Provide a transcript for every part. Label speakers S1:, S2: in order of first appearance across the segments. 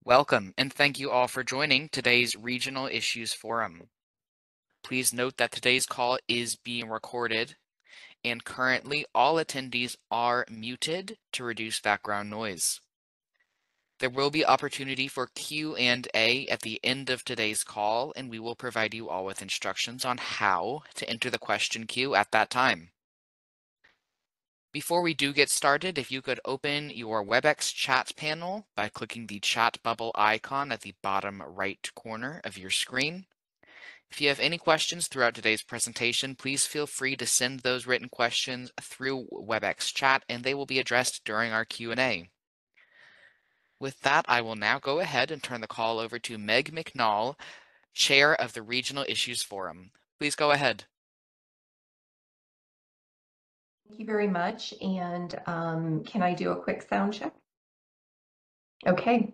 S1: Welcome, and thank you all for joining today's Regional Issues Forum. Please note that today's call is being recorded, and currently all attendees are muted to reduce background noise. There will be opportunity for Q&A at the end of today's call, and we will provide you all with instructions on how to enter the question queue at that time. Before we do get started, if you could open your WebEx chat panel by clicking the chat bubble icon at the bottom right corner of your screen. If you have any questions throughout today's presentation, please feel free to send those written questions through WebEx chat and they will be addressed during our Q&A. With that, I will now go ahead and turn the call over to Meg McNall, Chair of the Regional Issues Forum. Please go ahead.
S2: Thank you very much. And can I do a quick sound check? Okay.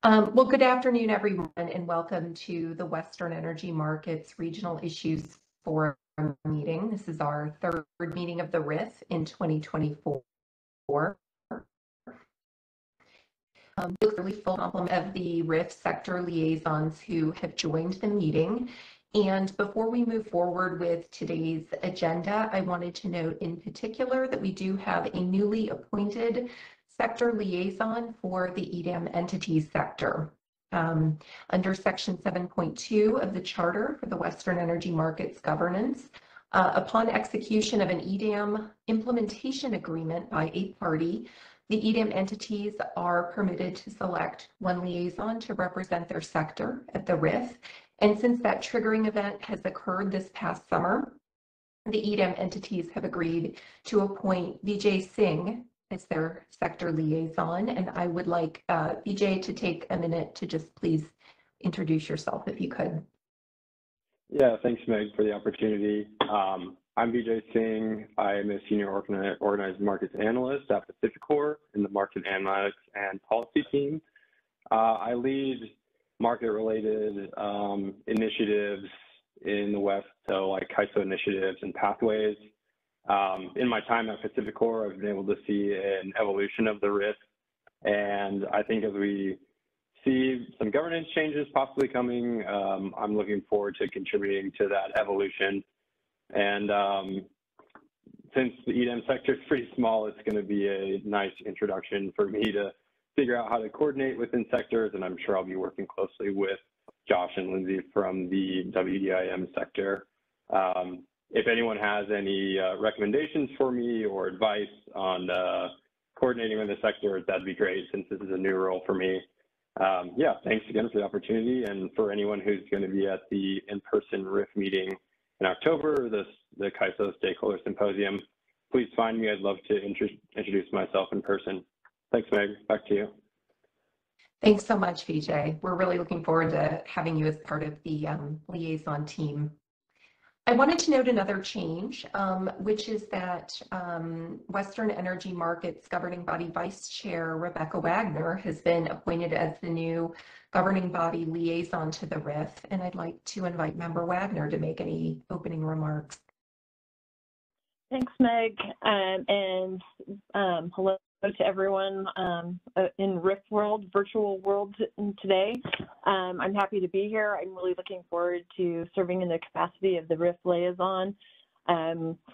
S2: Well, good afternoon, everyone, and welcome to the Western Energy Markets Regional Issues Forum meeting. This is our third meeting of the RIF in 2024. Really full complement of the RIF sector liaisons who have joined the meeting. And before we move forward with today's agenda, I wanted to note in particular that we do have a newly appointed sector liaison for the EDAM entities sector. Under Section 7.2 of the Charter for the Western Energy Markets Governance, upon execution of an EDAM implementation agreement by a party, the EDAM entities are permitted to select one liaison to represent their sector at the RIF. And since that triggering event has occurred this past summer, the EDAM entities have agreed to appoint Vijay Singh as their sector liaison. And I would like Vijay to take a minute to just please introduce yourself if you could.
S3: Yeah, thanks, Meg, for the opportunity. I'm Vijay Singh. I'm a senior organized markets analyst at PacifiCorp in the market analytics and policy team. I lead market-related initiatives in the West, so like CAISO initiatives and pathways. In my time at PacifiCorp, I've been able to see an evolution of the RIF, and I think as we see some governance changes possibly coming, I'm looking forward to contributing to that evolution. And since the EDAM sector is pretty small, it's going to be a nice introduction for me to figure out how to coordinate within sectors, and I'm sure I'll be working closely with Josh and Lindsay from the WDIM sector. If anyone has any recommendations for me or advice on coordinating with the sector, that'd be great since this is a new role for me. Yeah, thanks again for the opportunity, and for anyone who's going to be at the in-person RIF meeting in October, the CAISO Stakeholder Symposium, please find me. I'd love to introduce myself in person. Thanks, Meg. Back to you.
S2: Thanks so much, Vijay. We're really looking forward to having you as part of the liaison team. I wanted to note another change, which is that Western Energy Markets Governing Body Vice Chair Rebecca Wagner has been appointed as the new governing body liaison to the RIF, and I'd like to invite Member Wagner to make any opening remarks.
S4: Thanks, Meg, and hello to everyone in RIF world, virtual world today. I'm happy to be here. I'm really looking forward to serving in the capacity of the RIF liaison. RIF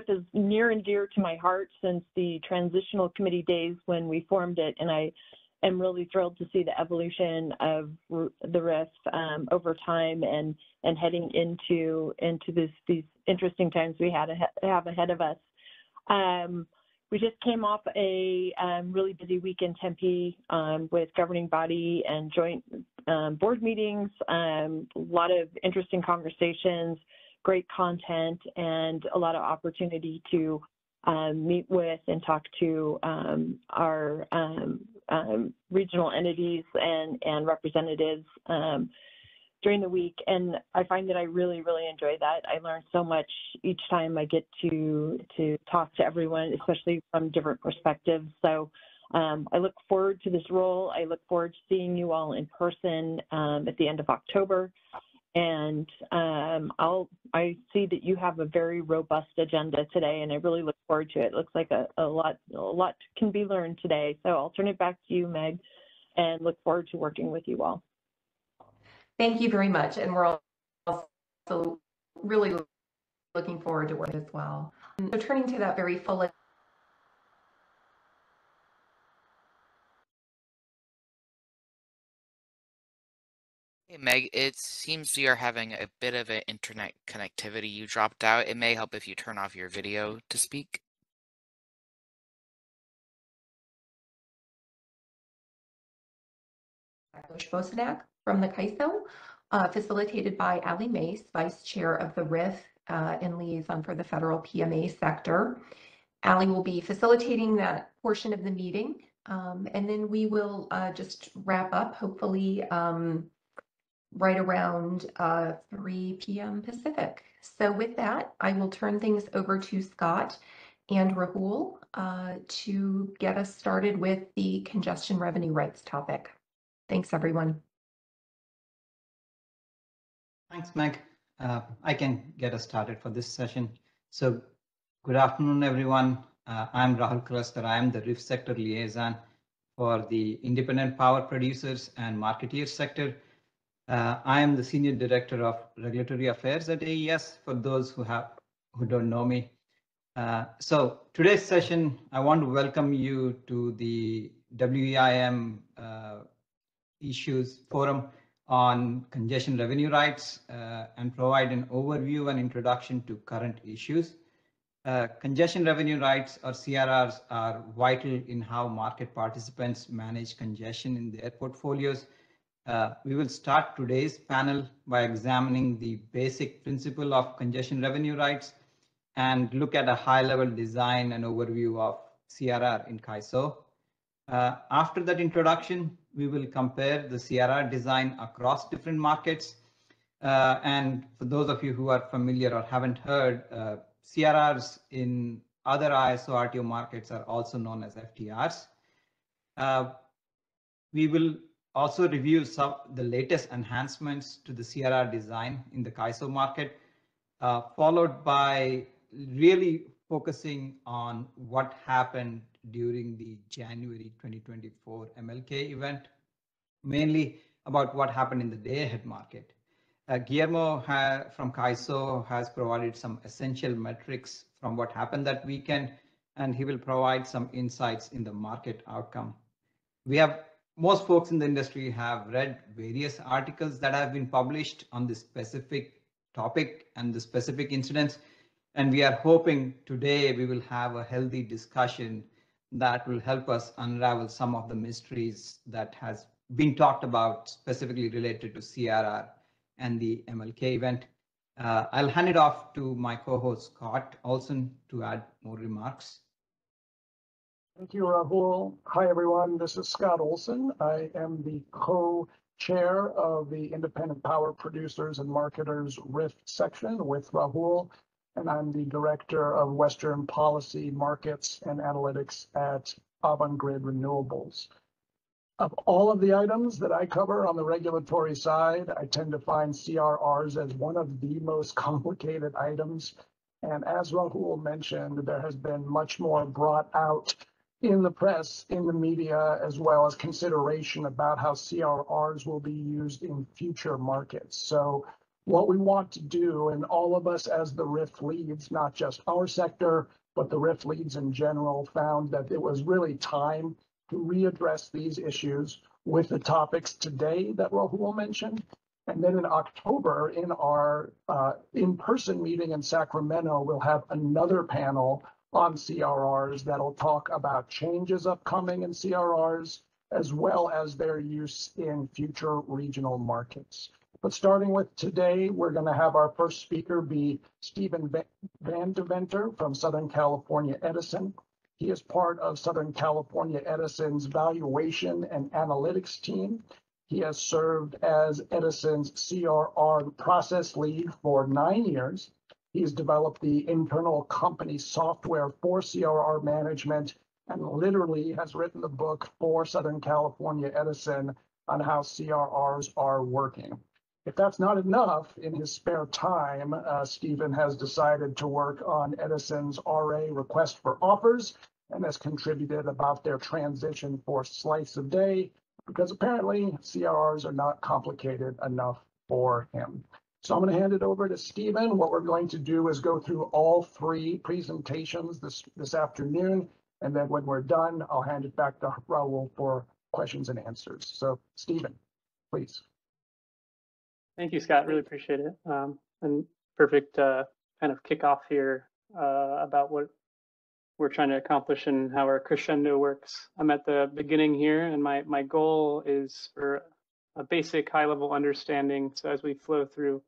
S4: is near and dear to my heart since the transitional committee days when we formed it, and I am really thrilled to see the evolution of the RIF over time and heading into these interesting times we have ahead of us. We just came off a really busy week in Tempe with governing body and joint board meetings, a lot of interesting conversations, great content, and a lot of opportunity to meet with and talk to our regional entities and representatives during the week, and I find that I really, really enjoy that. I learn so much each time I get to talk to everyone, especially from different perspectives. So I look forward to this role. I look forward to seeing you all in person at the end of October. And I see that you have a very robust agenda today, and I really look forward to it. It looks like a lot can be learned today. So I'll turn it back to you, Meg, and look forward to working with you all.
S2: Thank you very much. And we're also really looking forward to work as well. So turning to that very full
S1: Hey Meg, it seems you're having a bit of an internet connectivity. You dropped out. It may help if you turn off your video to speak.
S2: Bosanak from the CAISO, facilitated by Ali Mace, Vice Chair of the RIF and Liaison for the Federal PMA Sector. Ali will be facilitating that portion of the meeting, and then we will just wrap up, hopefully right around 3 p.m. Pacific. So with that, I will turn things over to Scott and Rahul to get us started with the congestion revenue rights topic. Thanks, everyone.
S5: Thanks, Meg. I can get us started for this session. So good afternoon, everyone. I'm Rahul Kalastar. I am the RIF sector liaison for the independent power producers and marketeers sector. I am the Senior Director of Regulatory Affairs at AES, for those who don't know me. So today's session, I want to welcome you to the WEIM Issues Forum on congestion revenue rights and provide an overview and introduction to current issues. Congestion revenue rights, or CRRs, are vital in how market participants manage congestion in their portfolios. We will start today's panel by examining the basic principle of congestion revenue rights and look at a high-level design and overview of CRR in CAISO. After that introduction, we will compare the CRR design across different markets. And for those of you who are familiar or haven't heard, CRRs in other ISO RTO markets are also known as FTRs. We will also review the latest enhancements to the CRR design in the CAISO market, followed by really focusing on what happened during the January 2024 MLK event, mainly about what happened in the day-ahead market. Guillermo from CAISO has provided some essential metrics from what happened that weekend, and he will provide some insights in the market outcome. Most folks in the industry have read various articles that have been published on this specific topic and the specific incidents, and we are hoping today we will have a healthy discussion that will help us unravel some of the mysteries that has been talked about, specifically related to CRR and the MLK event. I'll hand it off to my co-host Scott Olson to add more remarks.
S6: Thank you, Rahul. Hi, everyone. This is Scott Olson. I am the co-chair of the Independent Power Producers and Marketers RIF section with Rahul, and I'm the Director of Western Policy, Markets, and Analytics at Avangrid Renewables. Of all of the items that I cover on the regulatory side, I tend to find CRRs as one of the most complicated items. And as Rahul mentioned, there has been much more brought out in the press, in the media, as well as consideration about how CRRs will be used in future markets. So what we want to do, and all of us as the RIF leads, not just our sector, but the RIF leads in general, found that it was really time to readdress these issues with the topics today that Rahul mentioned. And then in October, in our in-person meeting in Sacramento, we'll have another panel on CRRs that'll talk about changes upcoming in CRRs, as well as their use in future regional markets. But starting with today, we're going to have our first speaker be Stephen Van Deventer from Southern California Edison. He is part of Southern California Edison's valuation and analytics team. He has served as Edison's CRR process lead for 9 years. He's developed the internal company software for CRR management and literally has written the book for Southern California Edison on how CRRs are working. If that's not enough, in his spare time, Stephen has decided to work on Edison's RA request for offers and has contributed about their transition for slice of day, because apparently CRRs are not complicated enough for him. So I'm going to hand it over to Stephen. What we're going to do is go through all three presentations this afternoon, and then when we're done, I'll hand it back to Raul for questions and answers. So Stephen, please.
S7: Thank you, Scott. Really appreciate it. And perfect kind of kickoff here about what we're trying to accomplish and how our crescendo works. I'm at the beginning here, and my goal is for a basic high-level understanding. So as we flow through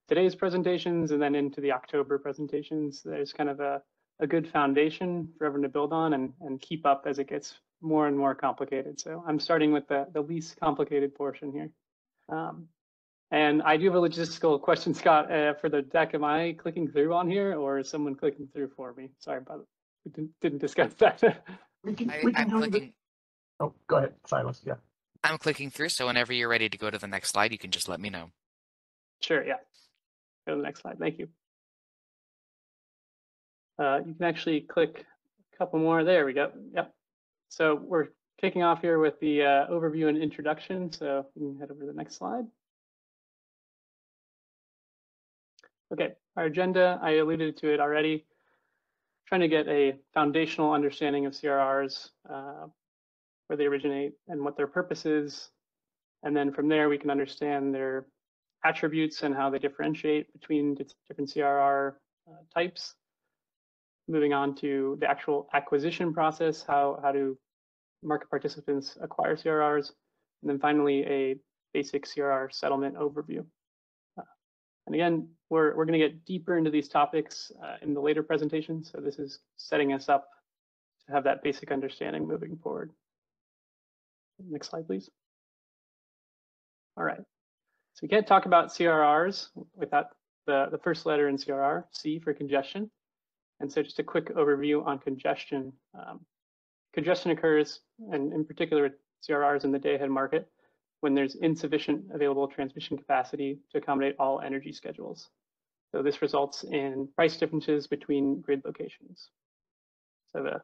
S7: today's presentations and then into the October presentations, there's kind of a good foundation for everyone to build on and keep up as it gets more and more complicated. So I'm starting with the least complicated portion here. And I do have a logistical question, Scott, for the deck. Am I clicking through on here, or is someone clicking through for me? Sorry about it. We didn't discuss that.
S6: We can
S1: I'm
S6: do
S1: clicking.
S6: Oh, go ahead, Silas. Yeah.
S1: I'm clicking through, so whenever you're ready to go to the next slide, you can just let me know.
S7: Sure, yeah. Go to the next slide. Thank you. You can actually click a couple more. There we go. Yep. So we're kicking off here with the overview and introduction. So you can head over to the next slide. Okay, our agenda, I alluded to it already. Trying to get a foundational understanding of CRRs, where they originate and what their purpose is. And then from there, we can understand their attributes and how they differentiate between different CRR types. Moving on to the actual acquisition process, how do market participants acquire CRRs? And then finally, a basic CRR settlement overview. And again, we're going to get deeper into these topics in the later presentations. So this is setting us up to have that basic understanding moving forward. Next slide, please. All right. So we can't talk about CRRs without the first letter in CRR, C for congestion. And so just a quick overview on congestion. Congestion occurs, and in particular with CRRs in the day-ahead market, when there's insufficient available transmission capacity to accommodate all energy schedules. So this results in price differences between grid locations. So the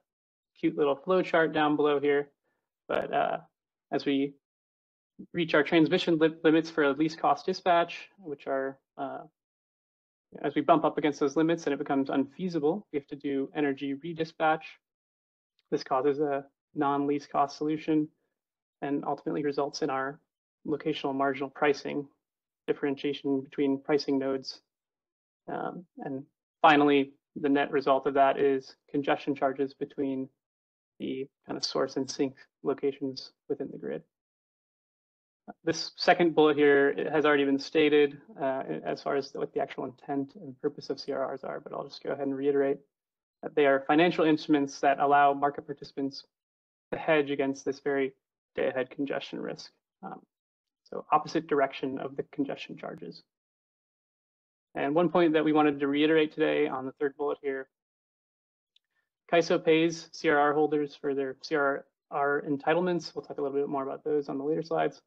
S7: cute little flow chart down below here, but as we reach our transmission limits for least cost dispatch, which are, as we bump up against those limits and it becomes unfeasible, we have to do energy redispatch. This causes a non-least cost solution and ultimately results in our locational marginal pricing differentiation between pricing nodes. And finally, the net result of that is congestion charges between the kind of source and sink locations within the grid. This second bullet here has already been stated as far as what the actual intent and purpose of CRRs are, but I'll just go ahead and reiterate that they are financial instruments that allow market participants to hedge against this very day-ahead congestion risk. So opposite direction of the congestion charges. And one point that we wanted to reiterate today on the third bullet here, CAISO pays CRR holders for their CRR entitlements. We'll talk a little bit more about those on the later slides,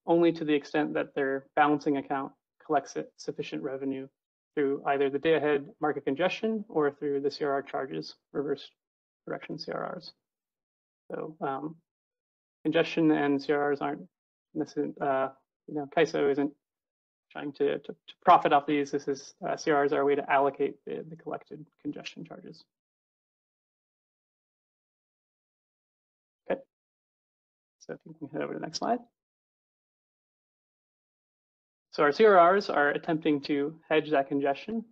S7: only to the extent that their balancing account collects sufficient revenue through either the day-ahead market congestion or through the CRR charges, reverse direction CRRs. So congestion and CRRs aren't necessarily, CAISO isn't trying to profit off these. This is CRRs are a way to allocate the collected congestion charges. Okay, so if you can head over to the next slide. So our CRRs are attempting to hedge that congestion,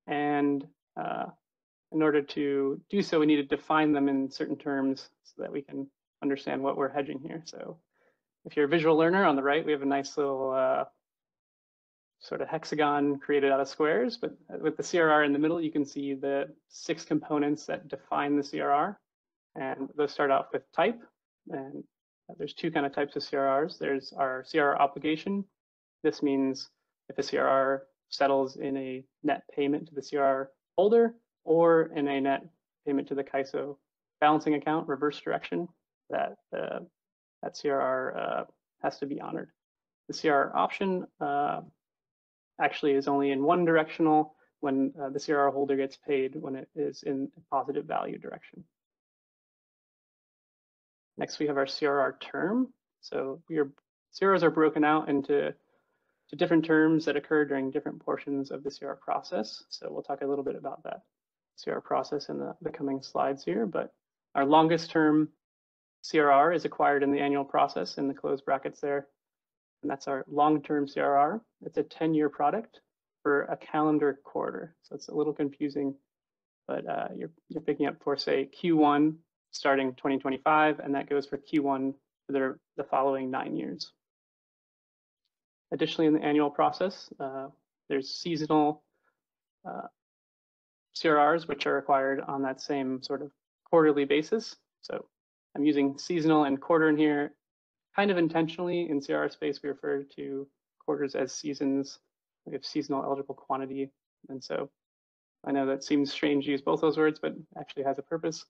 S7: and in order to do so, we need to define them in certain terms so that we can understand what we're hedging here. So if you're a visual learner, on the right, we have a nice little sort of hexagon created out of squares, but with the CRR in the middle, you can see the 6 components that define the CRR. And those start off with type, and there's 2 kind of types of CRRs. There's our CRR obligation. This means if a CRR settles in a net payment to the CRR holder or in a net payment to the CAISO balancing account, reverse direction, that CRR has to be honored. The CRR option actually is only in one directional when the CRR holder gets paid when it is in a positive value direction. Next, we have our CRR term. So CRRs are broken out into different terms that occur during different portions of the CRR process. So we'll talk a little bit about that CRR process in the coming slides here, but our longest term CRR is acquired in the annual process in the closed brackets there. And that's our long-term CRR. It's a 10-year product for a calendar quarter. So it's a little confusing, but you're picking up for, say, Q1 starting 2025, and that goes for Q1 for the following 9 years. Additionally, in the annual process, there's seasonal CRRs, which are acquired on that same sort of quarterly basis. So I'm using seasonal and quarter in here kind of intentionally. In CRR space, we refer to quarters as seasons. We have seasonal eligible quantity. And so I know that seems strange to use both those words, but actually has a purpose.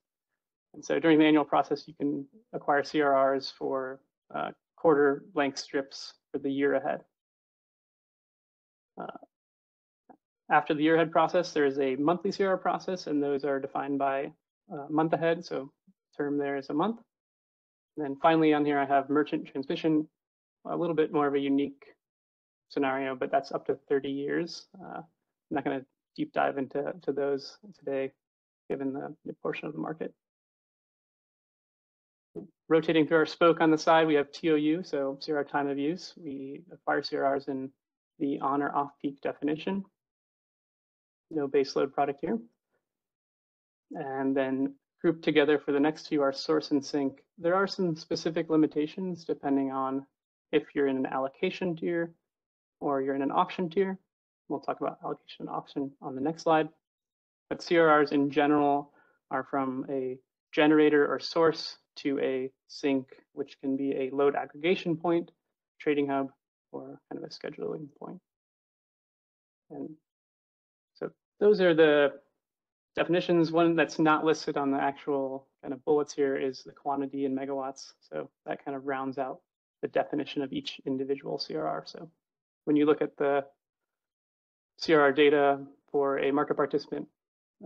S7: And so during the annual process, you can acquire CRRs for quarter length strips for the year ahead. After the year ahead process, there is a monthly CRR process, and those are defined by month ahead. So term there is a month. And then finally on here, I have merchant transmission, a little bit more of a unique scenario, but that's up to 30 years. I'm not going to deep dive into those today, given the portion of the market. Rotating through our spoke on the side, we have TOU, so CRR time of use. We acquire CRRs in the on or off peak definition. No baseload product here. And then grouped together for the next two are source and sink. There are some specific limitations depending on if you're in an allocation tier or you're in an auction tier. We'll talk about allocation and auction on the next slide. But CRRs in general are from a generator or source to a sink, which can be a load aggregation point, trading hub, or kind of a scheduling point. And so those are the definitions. One that's not listed on the actual kind of bullets here is the quantity in megawatts. So that kind of rounds out the definition of each individual CRR. So when you look at the CRR data for a market participant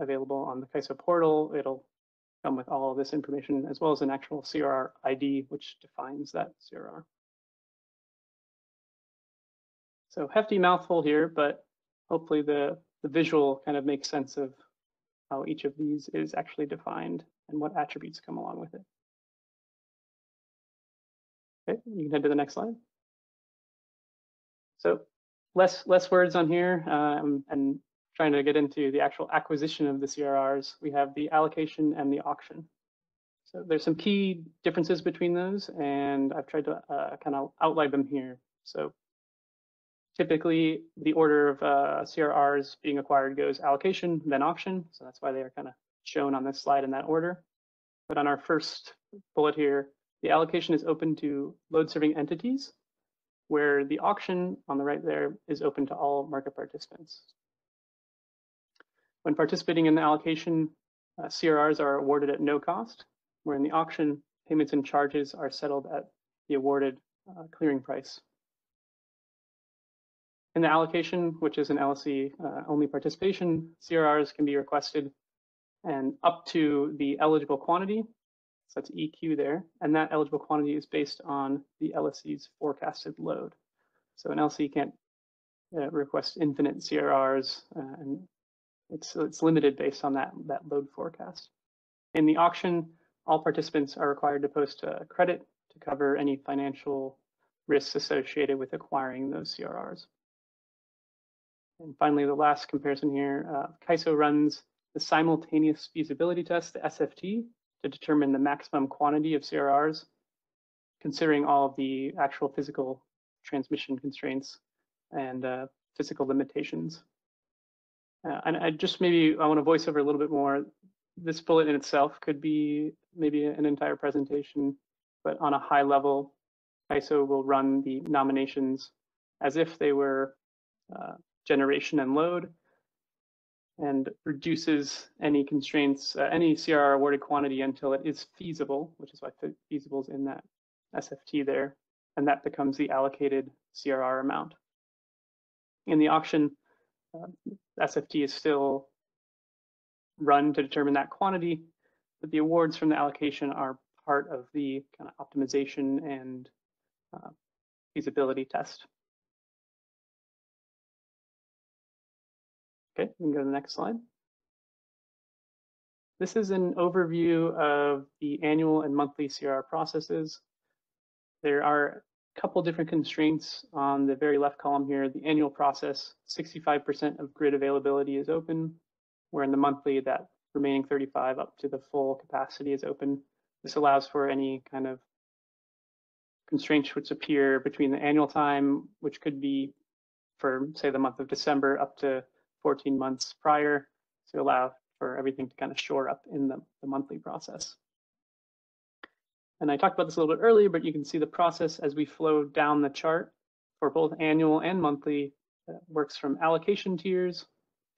S7: available on the CAISO portal, it'll come with all of this information as well as an actual CRR ID, which defines that CRR. So hefty mouthful here, but hopefully the visual kind of makes sense of how each of these is actually defined and what attributes come along with it. Okay, you can head to the next slide. So less words on here, and trying to get into the actual acquisition of the CRRs. We have the allocation and the auction. So there's some key differences between those, and I've tried to kind of outline them here. So typically, the order of CRRs being acquired goes allocation, then auction. So that's why they are kind of shown on this slide in that order. But on our first bullet here, the allocation is open to load serving entities, where the auction on the right there is open to all market participants. When participating in the allocation, CRRs are awarded at no cost, where in the auction, payments and charges are settled at the awarded clearing price. In the allocation, which is an LSE only participation, CRRs can be requested and up to the eligible quantity. So that's EQ there. And that eligible quantity is based on the LSE's forecasted load. So an LSE can't request infinite CRRs, and it's limited based on that load forecast. In the auction, all participants are required to post a credit to cover any financial risks associated with acquiring those CRRs. And finally, the last comparison here, CAISO runs the simultaneous feasibility test, the SFT, to determine the maximum quantity of CRRs, considering all of the actual physical transmission constraints and physical limitations. And I want to voice over a little bit more. This bullet in itself could be maybe an entire presentation, but on a high level, CAISO will run the nominations as if they were generation and load, and reduces any constraints, any CRR awarded quantity until it is feasible, which is why feasible is in that SFT there. and that becomes the allocated CRR amount. In the auction, SFT is still run to determine that quantity, but the awards from the allocation are part of the kind of optimization and feasibility test. Okay, we can go to the next slide. This is an overview of the annual and monthly CRR processes. There are a couple different constraints on the very left column here. The annual process, 65% of grid availability is open, where in the monthly, that remaining 35 up to the full capacity is open. This allows for any kind of constraints which appear between the annual time, which could be for, say, the month of December up to 14 months prior, to allow for everything to kind of shore up in the monthly process. And I talked about this a little bit earlier, but you can see the process as we flow down the chart for both annual and monthly works from allocation tiers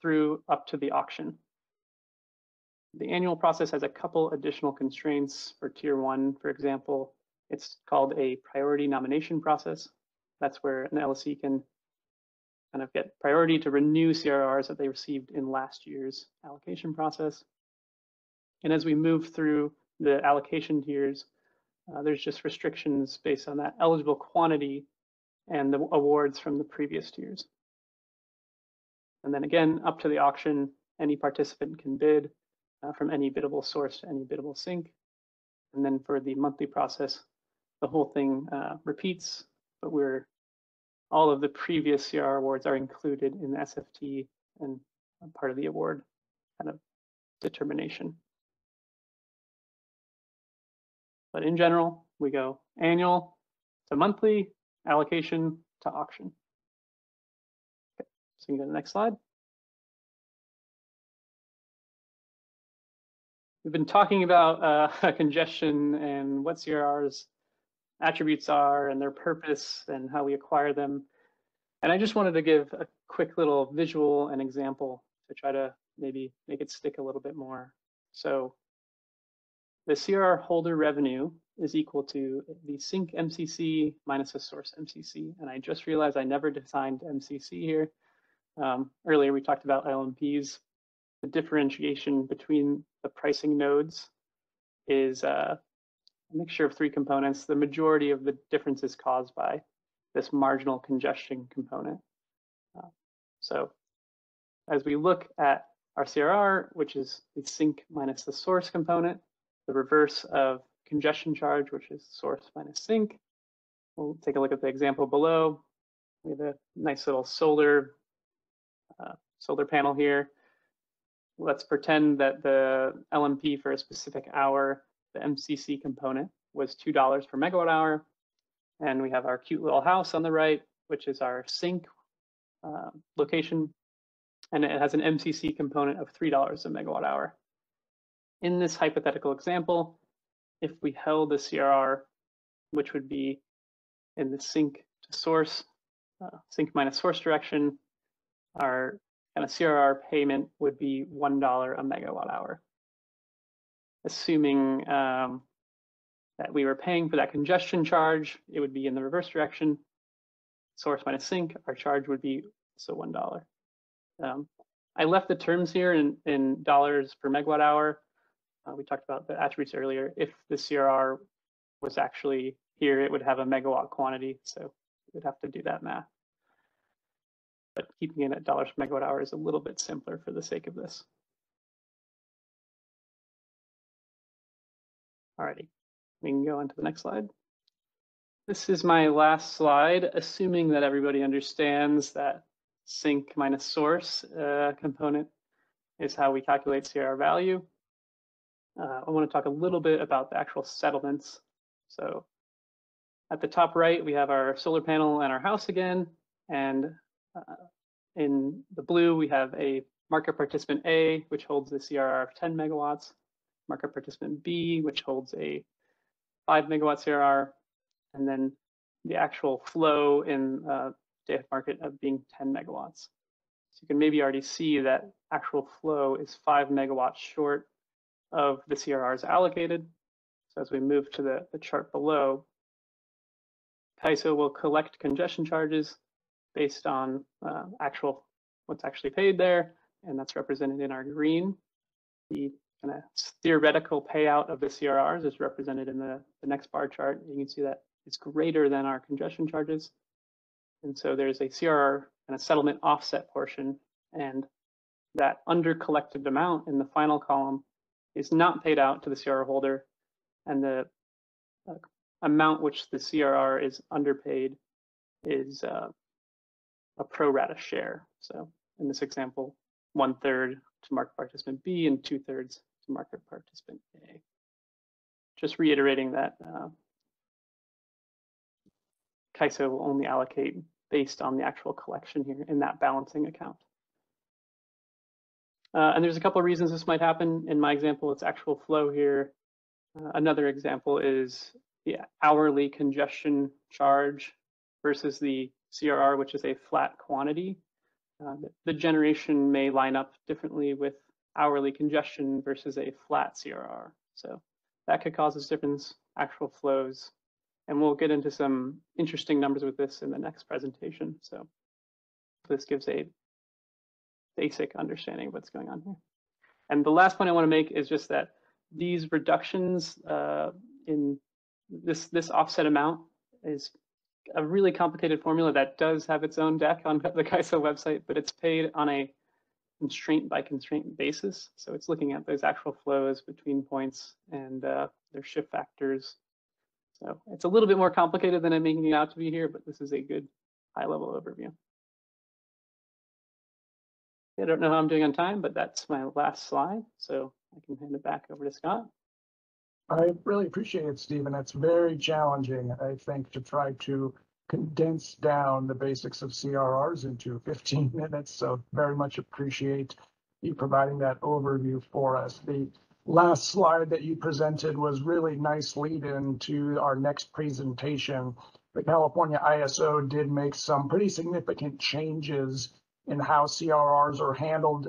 S7: through up to the auction. The annual process has a couple additional constraints for tier 1, for example. It's called a priority nomination process. That's where an LSE can kind of get priority to renew CRRs that they received in last year's allocation process. And as we move through the allocation tiers, there's just restrictions based on that eligible quantity and the awards from the previous tiers. And then again, up to the auction, any participant can bid from any biddable source to any biddable sink. And then for the monthly process, the whole thing repeats, but all of the previous CRR awards are included in the SFT and part of the award kind of determination. But in general, we go annual to monthly, allocation to auction. Okay, so you can go to the next slide. We've been talking about congestion and what CRR's attributes are and their purpose and how we acquire them. And I just wanted to give a quick little visual and example to try to maybe make it stick a little bit more. So the CRR holder revenue is equal to the sink MCC minus the source MCC. And I just realized I never defined MCC here. Earlier we talked about LMPs. The differentiation between the pricing nodes is a mixture of 3 components. The majority of the difference is caused by this marginal congestion component. So as we look at our CRR, which is the sink minus the source component, the reverse of congestion charge, which is source minus sink. We'll take a look at the example below. We have a nice little solar panel here. Let's pretend that the LMP for a specific hour, the MCC component, was $2 per megawatt hour. And we have our cute little house on the right, which is our sink location. And it has an MCC component of $3 a megawatt hour. In this hypothetical example, if we held the CRR, which would be in the sink to source, sink minus source direction, our kind of CRR payment would be $1 a megawatt hour. Assuming that we were paying for that congestion charge, it would be in the reverse direction. Source minus sink, our charge would be so $1. I left the terms here in dollars per megawatt hour. We talked about the attributes earlier. If the CRR was actually here, it would have a megawatt quantity, so we'd have to do that math. But keeping it at dollars per megawatt hour is a little bit simpler for the sake of this. Alrighty, we can go on to the next slide. This is my last slide, assuming that everybody understands that sink minus source component is how we calculate CRR value. I want to talk a little bit about the actual settlements. So at the top right, we have our solar panel and our house again. And in the blue, we have a market participant A, which holds the CRR of 10 megawatts, market participant B, which holds a 5 megawatt CRR, and then the actual flow in day-ahead market of being 10 megawatts. So you can maybe already see that actual flow is 5 megawatts short of the CRRs allocated. So as we move to the chart below, CAISO will collect congestion charges based on what's actually paid there, and that's represented in our green. The kind of theoretical payout of the CRRs is represented in the next bar chart. You can see that it's greater than our congestion charges. And so there's a CRR and a settlement offset portion, and that under collected amount in the final column is not paid out to the CRR holder, and the amount which the CRR is underpaid is a pro rata share. So in this example, 1/3 to market participant B and 2/3 to market participant A. Just reiterating that CAISO will only allocate based on the actual collection here in that balancing account. And there's a couple of reasons this might happen. In my example, it's actual flow here. Another example is the hourly congestion charge versus the CRR, which is a flat quantity. The generation may line up differently with hourly congestion versus a flat CRR. So that could cause us different actual flows. And we'll get into some interesting numbers with this in the next presentation. So this gives a basic understanding of what's going on here. And the last point I want to make is just that these reductions in this offset amount is a really complicated formula that does have its own deck on the CAISO website, but it's paid on a constraint by constraint basis. So it's looking at those actual flows between points and their shift factors. So it's a little bit more complicated than I'm making it out to be here, but this is a good high-level overview. I don't know how I'm doing on time, but that's my last slide. So I can hand it back over to Scott.
S6: I really appreciate it, Stephen. It's very challenging, I think, to try to condense down the basics of CRRs into 15 minutes. So very much appreciate you providing that overview for us. The last slide that you presented was really nice lead in to our next presentation. The California ISO did make some pretty significant changes in how CRRs are handled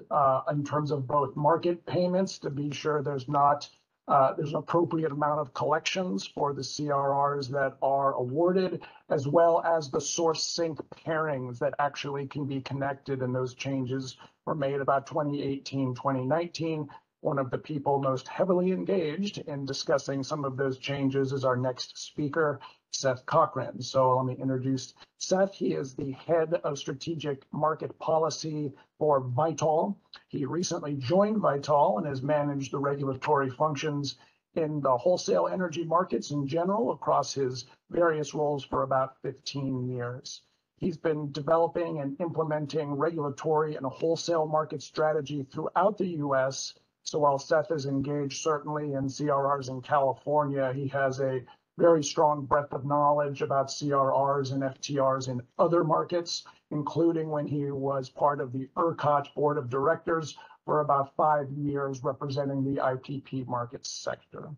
S6: in terms of both market payments to be sure there's an appropriate amount of collections for the CRRs that are awarded, as well as the source sync pairings that actually can be connected. And those changes were made about 2018, 2019. One of the people most heavily engaged in discussing some of those changes is our next speaker, Seth Cochran. So let me introduce Seth. He is the head of strategic market policy for Vitol. He recently joined Vitol and has managed the regulatory functions in the wholesale energy markets in general across his various roles for about 15 years. He's been developing and implementing regulatory and a wholesale market strategy throughout the U.S. So while Seth is engaged certainly in CRRs in California, he has a very strong breadth of knowledge about CRRs and FTRs in other markets, including when he was part of the ERCOT board of directors for about 5 years representing the IPP market sector.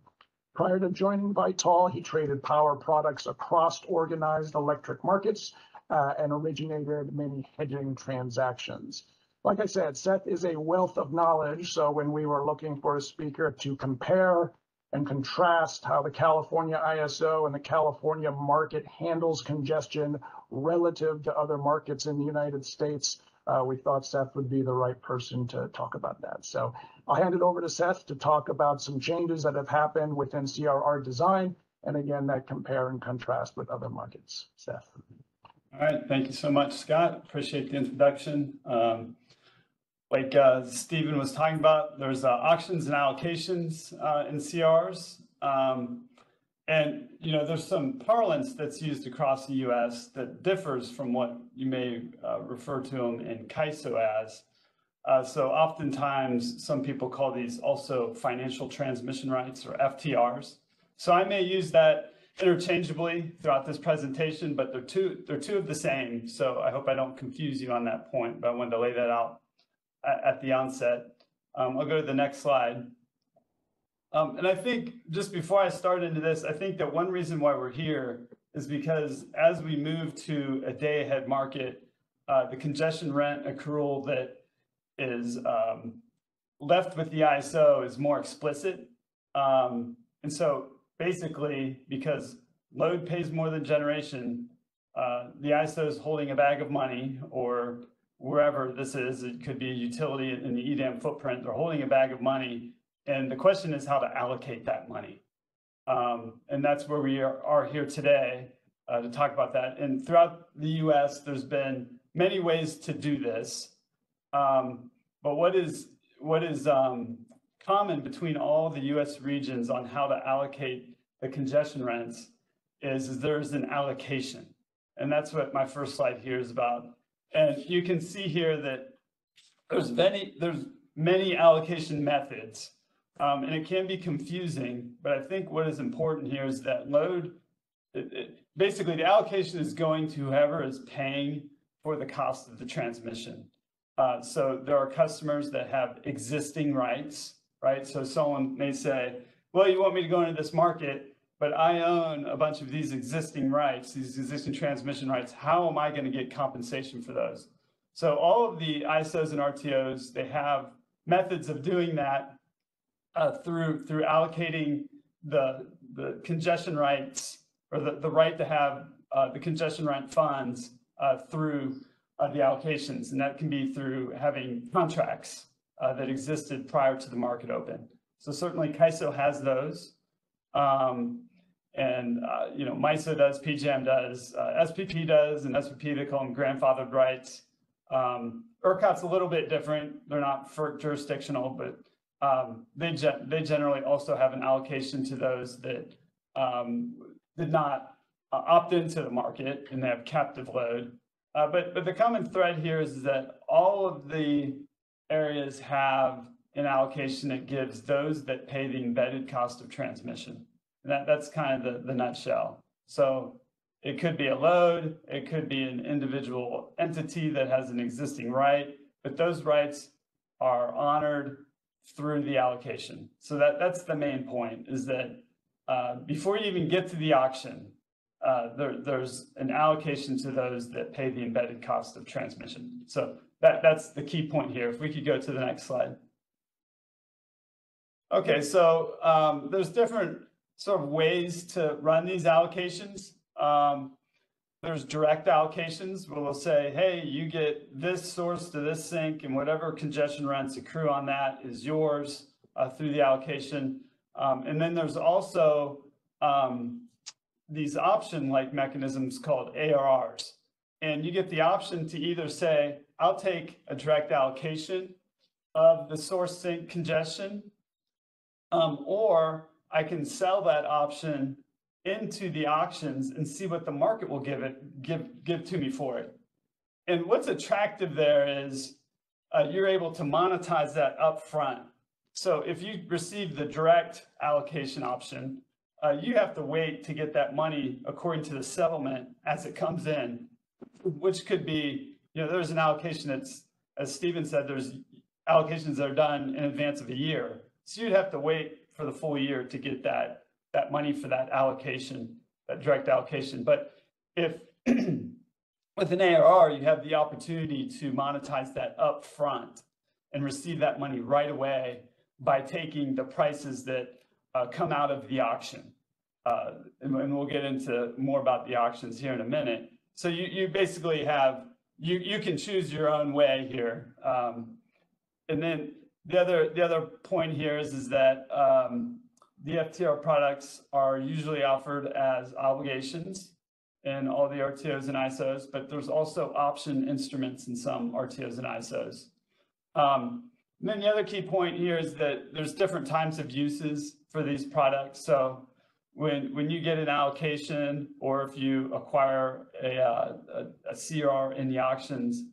S6: Prior to joining Vitol, he traded power products across organized electric markets and originated many hedging transactions. Like I said, Seth is a wealth of knowledge, so when we were looking for a speaker to compare and contrast how the California ISO and the California market handles congestion relative to other markets in the United States, we thought Seth would be the right person to talk about that. So I'll hand it over to Seth to talk about some changes that have happened within CRR design, and again, that compare and contrast with other markets. Seth.
S8: All right, thank you so much, Scott. Appreciate the introduction. Like Stephen was talking about, there's auctions and allocations in CRs. And, you know, there's some parlance that's used across the U.S. that differs from what you may refer to them in CAISO as. So oftentimes, some people call these also financial transmission rights, or FTRs. So I may use that interchangeably throughout this presentation, but they're two of the same. So I hope I don't confuse you on that point, but I wanted to lay that out at the onset. I'll go to the next slide. And I think just before I start into this, I think that one reason why we're here is because as we move to a day ahead market, the congestion rent accrual that is left with the ISO is more explicit. And so basically, because load pays more than generation, the ISO is holding a bag of money, or wherever this is, it could be a utility in the EDAM footprint, they're holding a bag of money. And the question is how to allocate that money. And that's where we are here today to talk about that. And throughout the US, there's been many ways to do this. But what is common between all the US regions on how to allocate the congestion rents is there's an allocation. And that's what my first slide here is about. And you can see here that there's many allocation methods, and it can be confusing, but I think what is important here is that load, basically the allocation is going to whoever is paying for the cost of the transmission. So there are customers that have existing rights, right? So someone may say, well, you want me to go into this market, but I own a bunch of these existing rights, these existing transmission rights. How am I going to get compensation for those? So all of the ISOs and RTOs, they have methods of doing that through allocating the congestion rights, or the right to have the congestion rent funds through the allocations. And that can be through having contracts that existed prior to the market open. So certainly CAISO has those. MISO does, PJM does, SPP does, and SPP, they call them grandfathered rights. ERCOT's a little bit different. They're not FERC jurisdictional, but they generally also have an allocation to those that did not opt into the market, and they have captive load. But the common thread here is that all of the areas have an allocation that gives those that pay the embedded cost of transmission. And that's kind of the nutshell. So it could be a load, it could be an individual entity that has an existing right, but those rights are honored through the allocation. So that's the main point, is that before you even get to the auction, there's an allocation to those that pay the embedded cost of transmission. So that's the key point here. If we could go to the next slide. Okay, so there's different sort of ways to run these allocations. There's direct allocations where we'll say, hey, you get this source to this sink, and whatever congestion rents accrue on that is yours through the allocation. And then there's also these option-like mechanisms called ARRs. And you get the option to either say, I'll take a direct allocation of the source sink congestion, or I can sell that option into the auctions and see what the market will give to me for it. And what's attractive there is you're able to monetize that up front. So if you receive the direct allocation option, you have to wait to get that money according to the settlement as it comes in, which could be, there's an allocation that's, as Stephen said, there's allocations that are done in advance of a year. So you'd have to wait for the full year to get that money for that allocation, that direct allocation. But if with an ARR, you have the opportunity to monetize that up front and receive that money right away by taking the prices that come out of the auction. And we'll get into more about the auctions here in a minute. So you basically have, you can choose your own way here. And then the other point here is that the FTR products are usually offered as obligations in all the RTOs and ISOs, but there's also option instruments in some RTOs and ISOs. And then the other key point here is that there's different types of uses for these products. So when you get an allocation, or if you acquire a CR in the auctions,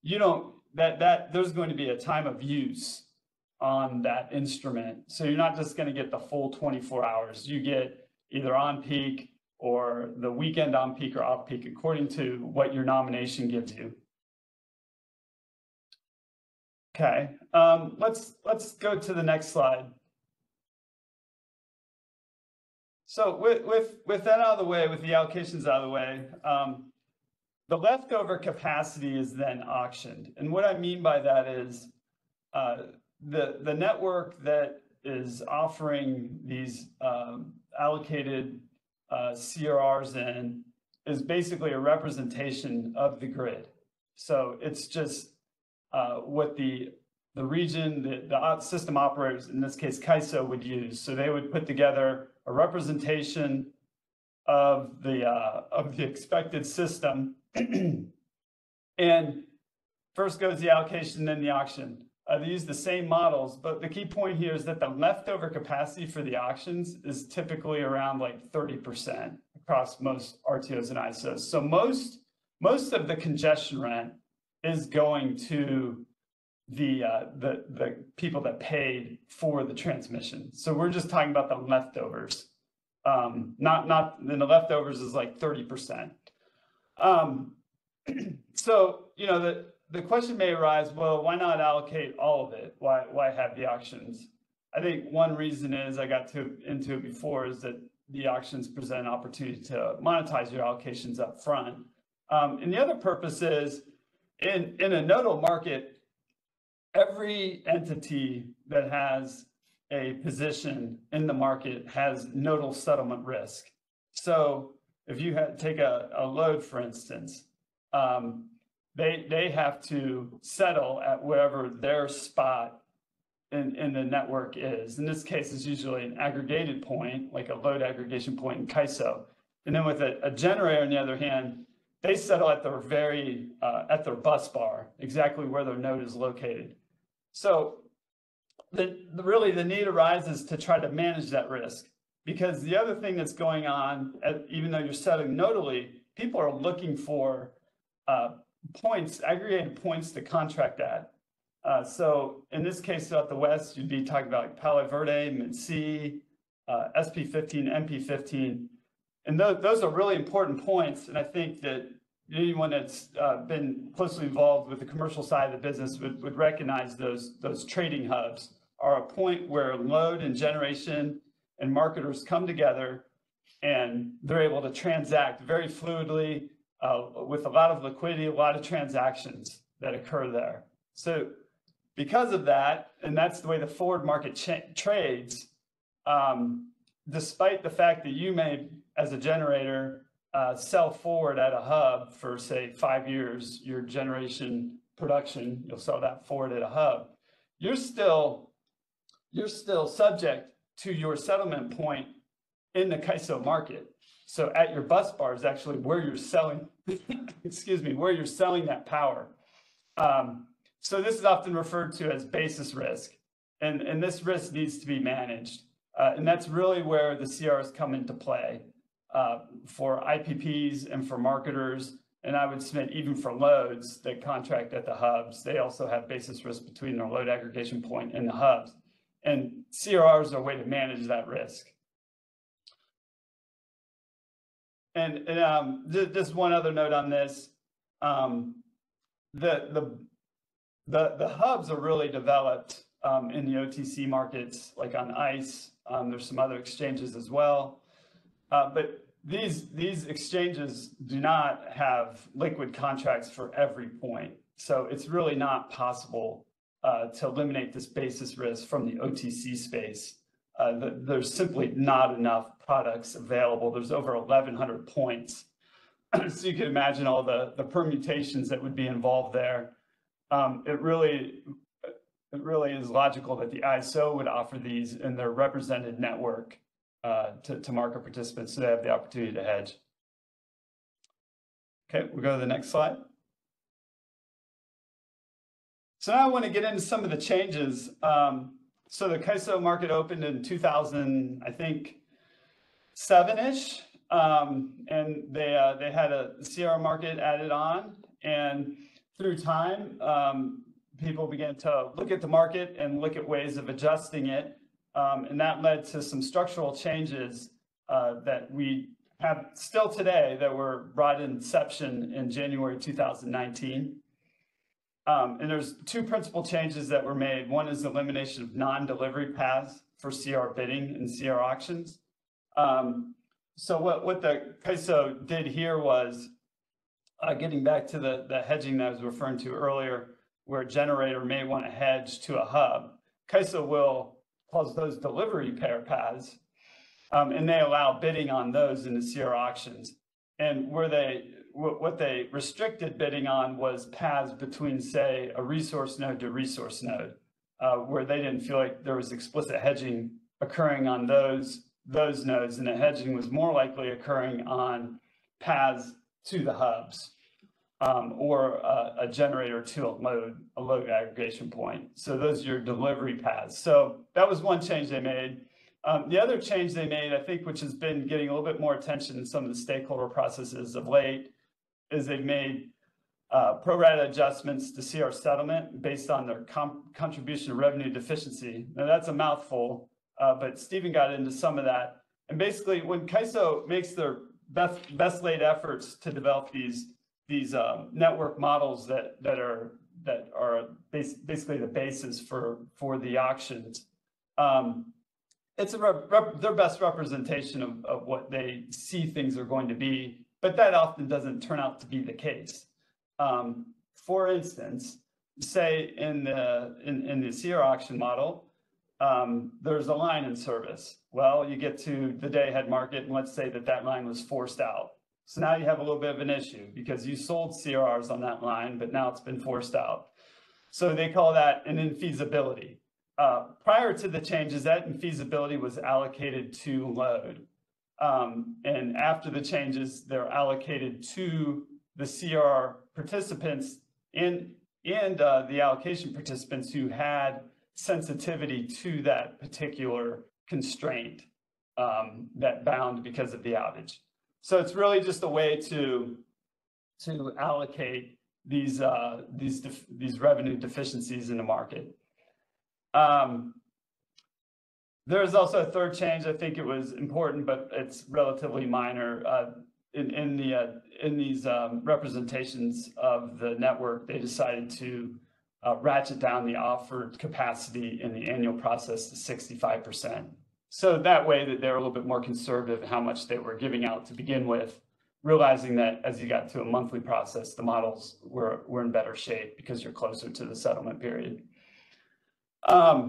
S8: you don't, there's going to be a time of use on that instrument. So you're not just going to get the full 24 hours. You get either on peak or the weekend on peak or off peak, according to what your nomination gives you. Okay, let's go to the next slide. So with that out of the way, with the allocations out of the way, the leftover capacity is then auctioned. And what I mean by that is the network that is offering these allocated CRRs in is basically a representation of the grid. So it's just what the region, the system operators, in this case CAISO, would use. So they would put together a representation of the expected system, and first goes the allocation, then the auction. They use the same models, but the key point here is that the leftover capacity for the auctions is typically around like 30% across most RTOs and ISOs. So most of the congestion rent is going to the people that paid for the transmission. So we're just talking about the leftovers. Not then the leftovers is like 30%. So, you know, the question may arise, well, why not allocate all of it? Why have the auctions? I think one reason is, I got into it before, is that the auctions present an opportunity to monetize your allocations up front. And the other purpose is, in a nodal market, every entity that has a position in the market has nodal settlement risk. So if you take a load, for instance, they have to settle at wherever their spot in the network is. In this case, it's usually an aggregated point, like a load aggregation point in CAISO. And then with a generator, on the other hand, they settle at their at their bus bar, exactly where their node is located. So really the need arises to try to manage that risk, because the other thing that's going on, even though you're setting nodally, people are looking for points, aggregated points to contract at. So in this case, throughout the West, you'd be talking about Palo Verde, Mid-C, SP15, MP15. And those are really important points. And I think that anyone that's been closely involved with the commercial side of the business would recognize those trading hubs are a point where load and generation and marketers come together, and they're able to transact very fluidly with a lot of liquidity, a lot of transactions that occur there. So because of that, and that's the way the forward market trades, despite the fact that you may, as a generator, sell forward at a hub for, say, 5 years, your generation production, you'll sell that forward at a hub, you're still subject to your settlement point in the CAISO market. So at your bus bar is actually where you're selling, excuse me, where you're selling that power. So this is often referred to as basis risk, and this risk needs to be managed. And that's really where the CRs come into play for IPPs and for marketers. And I would submit even for loads that contract at the hubs, they also have basis risk between their load aggregation point and the hubs. And CRRs are a way to manage that risk. And just one other note on this, the hubs are really developed in the OTC markets, like on ICE. There's some other exchanges as well. But these exchanges do not have liquid contracts for every point. So it's really not possible to eliminate this basis risk from the OTC space. There's simply not enough products available. There's over 1,100 points. So you can imagine all the permutations that would be involved there. It really is logical that the ISO would offer these in their represented network to market participants, so they have the opportunity to hedge. Okay, we'll go to the next slide. So now I want to get into some of the changes. So the CAISO market opened in 2000, I think, 7-ish, and they had a CR market added on, and through time, people began to look at the market and look at ways of adjusting it, and that led to some structural changes that we have still today that were brought in inception in January 2019. And there's two principal changes that were made. One is the elimination of non-delivery paths for CR bidding and CR auctions. So what the CAISO did here was, getting back to the hedging that I was referring to earlier, where a generator may want to hedge to a hub, CAISO will close those delivery pair paths. and they allow bidding on those in the CR auctions. And what they restricted bidding on was paths between, say, a resource node to resource node, where they didn't feel like there was explicit hedging occurring on those nodes, and the hedging was more likely occurring on paths to the hubs, or a generator to a load aggregation point. So those are your delivery paths. So that was one change they made. The other change they made, I think, which has been getting a little bit more attention in some of the stakeholder processes of late, is they've made pro rata adjustments to CR settlement based on their contribution to revenue deficiency. Now that's a mouthful, but Stephen got into some of that. And basically, when CAISO makes their best laid efforts to develop these network models that are basically the basis for the auctions, it's their best representation of what they see things are going to be, but that often doesn't turn out to be the case. For instance, say in the CR auction model, there's a line in service. Well, you get to the day ahead market, and let's say that line was forced out. So now you have a little bit of an issue because you sold CRRs on that line, but now it's been forced out. So they call that an infeasibility. Prior to the changes, that infeasibility was allocated to load. And after the changes, they're allocated to the CR participants and the allocation participants who had sensitivity to that particular constraint that bound because of the outage. So it's really just a way to allocate these revenue deficiencies in the market. There's also a third change. I think it was important, but it's relatively minor. In these representations of the network, they decided to ratchet down the offered capacity in the annual process to 65%. So that way that they're a little bit more conservative in how much they were giving out to begin with, realizing that as you got to a monthly process, the models were in better shape because you're closer to the settlement period. I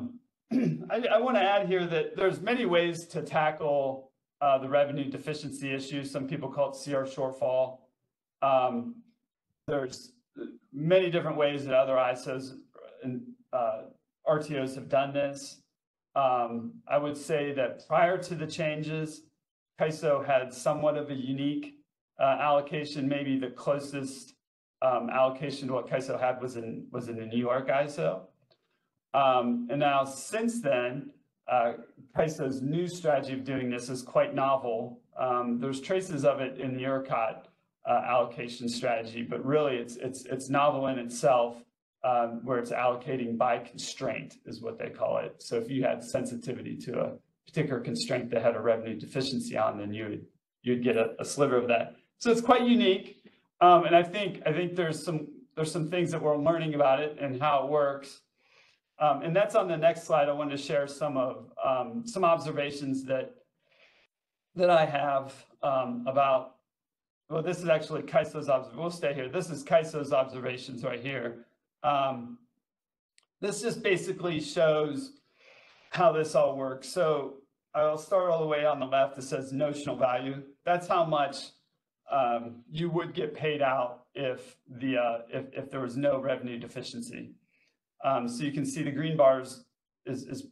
S8: want to add here that there's many ways to tackle the revenue deficiency issue. Some people call it CR shortfall. There's many different ways that other ISOs and RTOs have done this. I would say that prior to the changes, CAISO had somewhat of a unique allocation. Maybe the closest allocation to what CAISO had was in the New York ISO. And now since then, CAISO's new strategy of doing this is quite novel. There's traces of it in the ERCOT allocation strategy, but really it's novel in itself, where it's allocating by constraint is what they call it. So if you had sensitivity to a particular constraint that had a revenue deficiency on, then you'd get a sliver of that. So it's quite unique, and I think there's some things that we're learning about it and how it works. And that's on the next slide. I wanted to share some observations that I have about. Well, this is actually CAISO's observation. We'll stay here. This is CAISO's observations right here. This just basically shows how this all works. So I'll start all the way on the left. It says notional value. That's how much you would get paid out if there was no revenue deficiency. So you can see the green bars is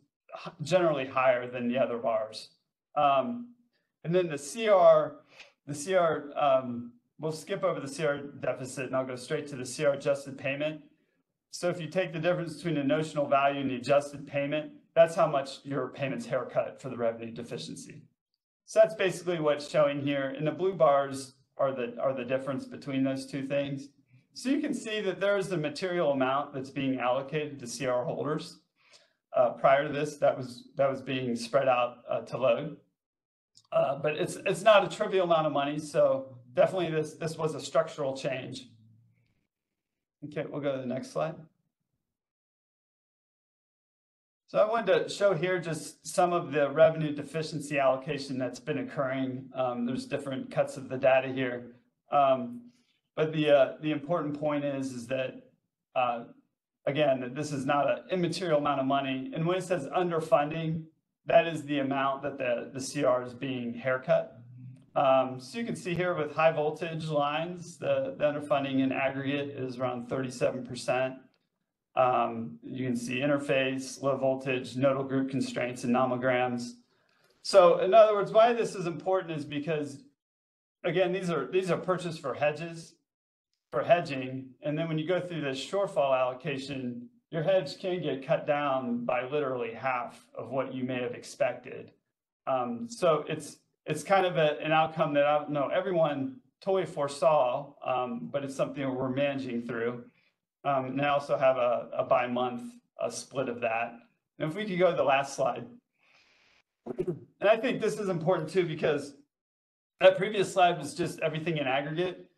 S8: generally higher than the other bars. And then the CR, we'll skip over the CR deficit and I'll go straight to the CR adjusted payment. So if you take the difference between the notional value and the adjusted payment, that's how much your payment's haircut for the revenue deficiency. So that's basically what's showing here. And the blue bars are the difference between those two things. So you can see that there's a material amount that's being allocated to CR holders. Prior to this, that was being spread out to load. But it's not a trivial amount of money. So definitely this was a structural change. Okay, we'll go to the next slide. So I wanted to show here just some of the revenue deficiency allocation that's been occurring. There's different cuts of the data here. But the important point is that, again, that this is not an immaterial amount of money. And when it says underfunding, that is the amount that the CR is being haircut. So you can see here with high voltage lines, the underfunding in aggregate is around 37%. You can see interface, low voltage, nodal group constraints, and nomograms. So in other words, why this is important is because, again, these are purchased for hedging, and then when you go through this shortfall allocation, your hedge can get cut down by literally half of what you may have expected. So it's kind of an outcome that I don't know everyone totally foresaw, but it's something that we're managing through. And I also have a by-month split of that. And if we could go to the last slide. And I think this is important too, because that previous slide was just everything in aggregate,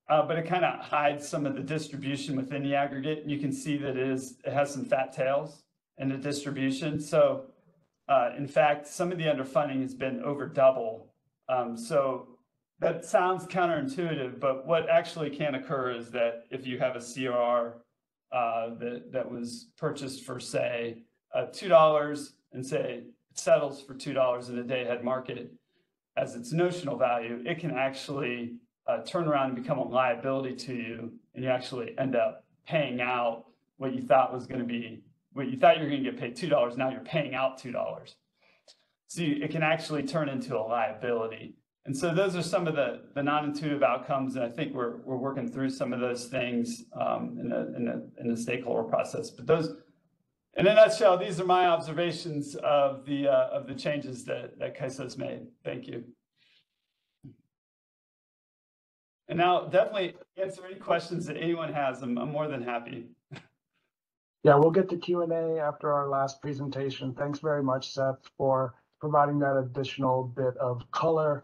S8: but it kind of hides some of the distribution within the aggregate. And you can see that it has some fat tails in the distribution. So in fact, some of the underfunding has been over double. So that sounds counterintuitive, but what actually can occur is that if you have a CRR that was purchased for, say, $2 and say it settles for $2 in a day-ahead market as its notional value, it can actually turn around and become a liability to you, and you actually end up paying out what you thought was going to be, what you thought you were going to get paid $2, now you're paying out $2. So it can actually turn into a liability. And so those are some of the non-intuitive outcomes, and I think we're working through some of those things in the stakeholder process. But those, in a nutshell, these are my observations of the changes that CAISO's made. Thank you. And now definitely answer any questions that anyone has. I'm more than happy.
S6: Yeah, we'll get to Q&A after our last presentation. Thanks very much, Seth, for providing that additional bit of color.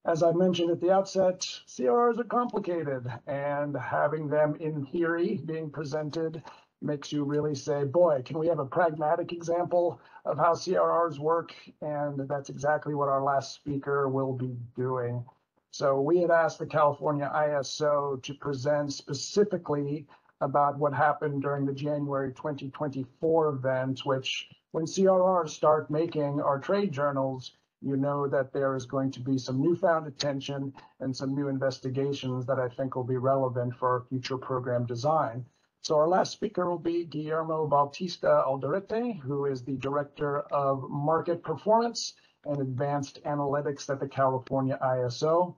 S6: As I mentioned at the outset, CRRs are complicated, and having them in theory being presented makes you really say, boy, can we have a pragmatic example of how CRRs work? And that's exactly what our last speaker will be doing. So we had asked the California ISO to present specifically about what happened during the January 2024 event, which when CRRs start making our trade journals, you know that there is going to be some newfound attention and some new investigations that I think will be relevant for our future program design. So our last speaker will be Guillermo Bautista Alderete, who is the Director of Market Performance and Advanced Analytics at the California ISO.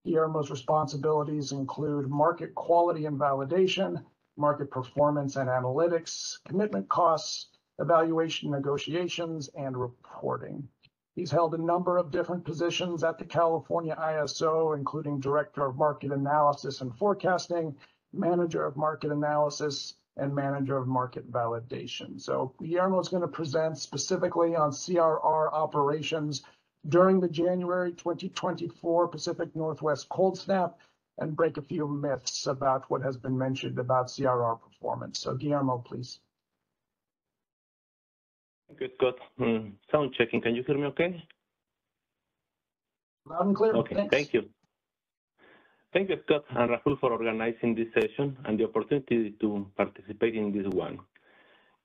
S6: Guillermo's responsibilities include market quality and validation, market performance and analytics, commitment costs, evaluation negotiations, and reporting. He's held a number of different positions at the California ISO, including Director of Market Analysis and Forecasting, Manager of Market Analysis, and Manager of Market Validation. So Guillermo is going to present specifically on CRR operations during the January 2024 Pacific Northwest cold snap and break a few myths about what has been mentioned about CRR performance. So Guillermo, please.
S9: Thank you, Scott. Sound checking. Can you hear me okay?
S6: Loud and clear.
S9: Okay,
S6: Thanks.
S9: thank you. Thank you, Scott and Rahul, for organizing this session and the opportunity to participate in this one.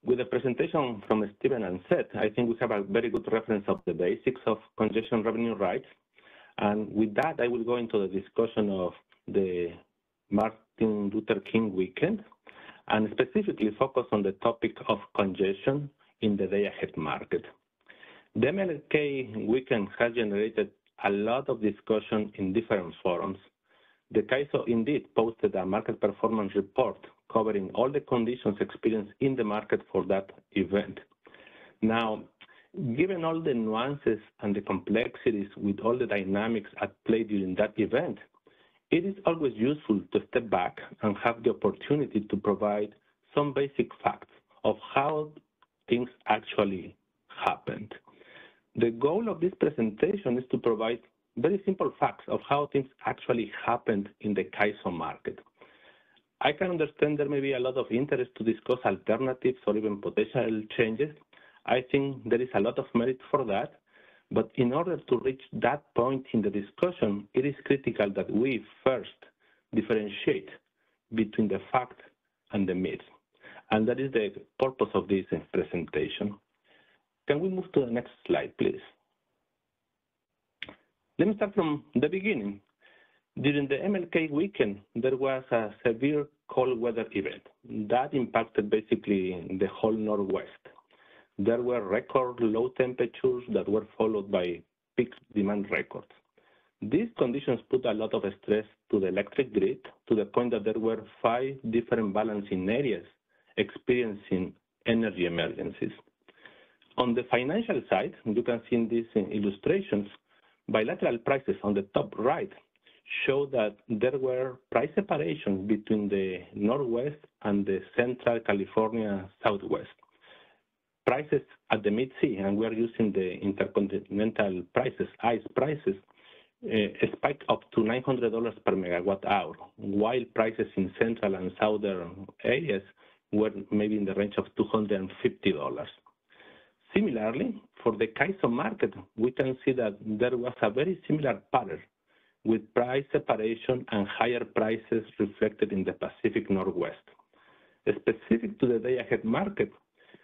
S9: With the presentation from Stephen and Seth, I think we have a very good reference of the basics of congestion revenue rights. And with that, I will go into the discussion of the Martin Luther King weekend and specifically focus on the topic of congestion in the day-ahead market. The MLK weekend has generated a lot of discussion in different forums. The CAISO indeed posted a market performance report covering all the conditions experienced in the market for that event. Now, given all the nuances and the complexities with all the dynamics at play during that event, it is always useful to step back and have the opportunity to provide some basic facts of how things actually happened. The goal of this presentation is to provide very simple facts of how things actually happened in the CAISO market. I can understand there may be a lot of interest to discuss alternatives or even potential changes. I think there is a lot of merit for that, but in order to reach that point in the discussion, it is critical that we first differentiate between the fact and the myth. And that is the purpose of this presentation. Can we move to the next slide, please? Let me start from the beginning. During the MLK weekend, there was a severe cold weather event that impacted basically the whole Northwest. There were record low temperatures that were followed by peak demand records. These conditions put a lot of stress to the electric grid to the point that there were 5 different balancing areas experiencing energy emergencies. On the financial side, you can see in these illustrations, bilateral prices on the top right show that there were price separations between the Northwest and the Central California Southwest. Prices at the mid-sea, and we're using the intercontinental prices, ICE prices, spiked up to $900 per megawatt hour, while prices in central and southern areas were maybe in the range of $250. Similarly, for the CAISO market, we can see that there was a very similar pattern with price separation and higher prices reflected in the Pacific Northwest. Specific to the day-ahead market,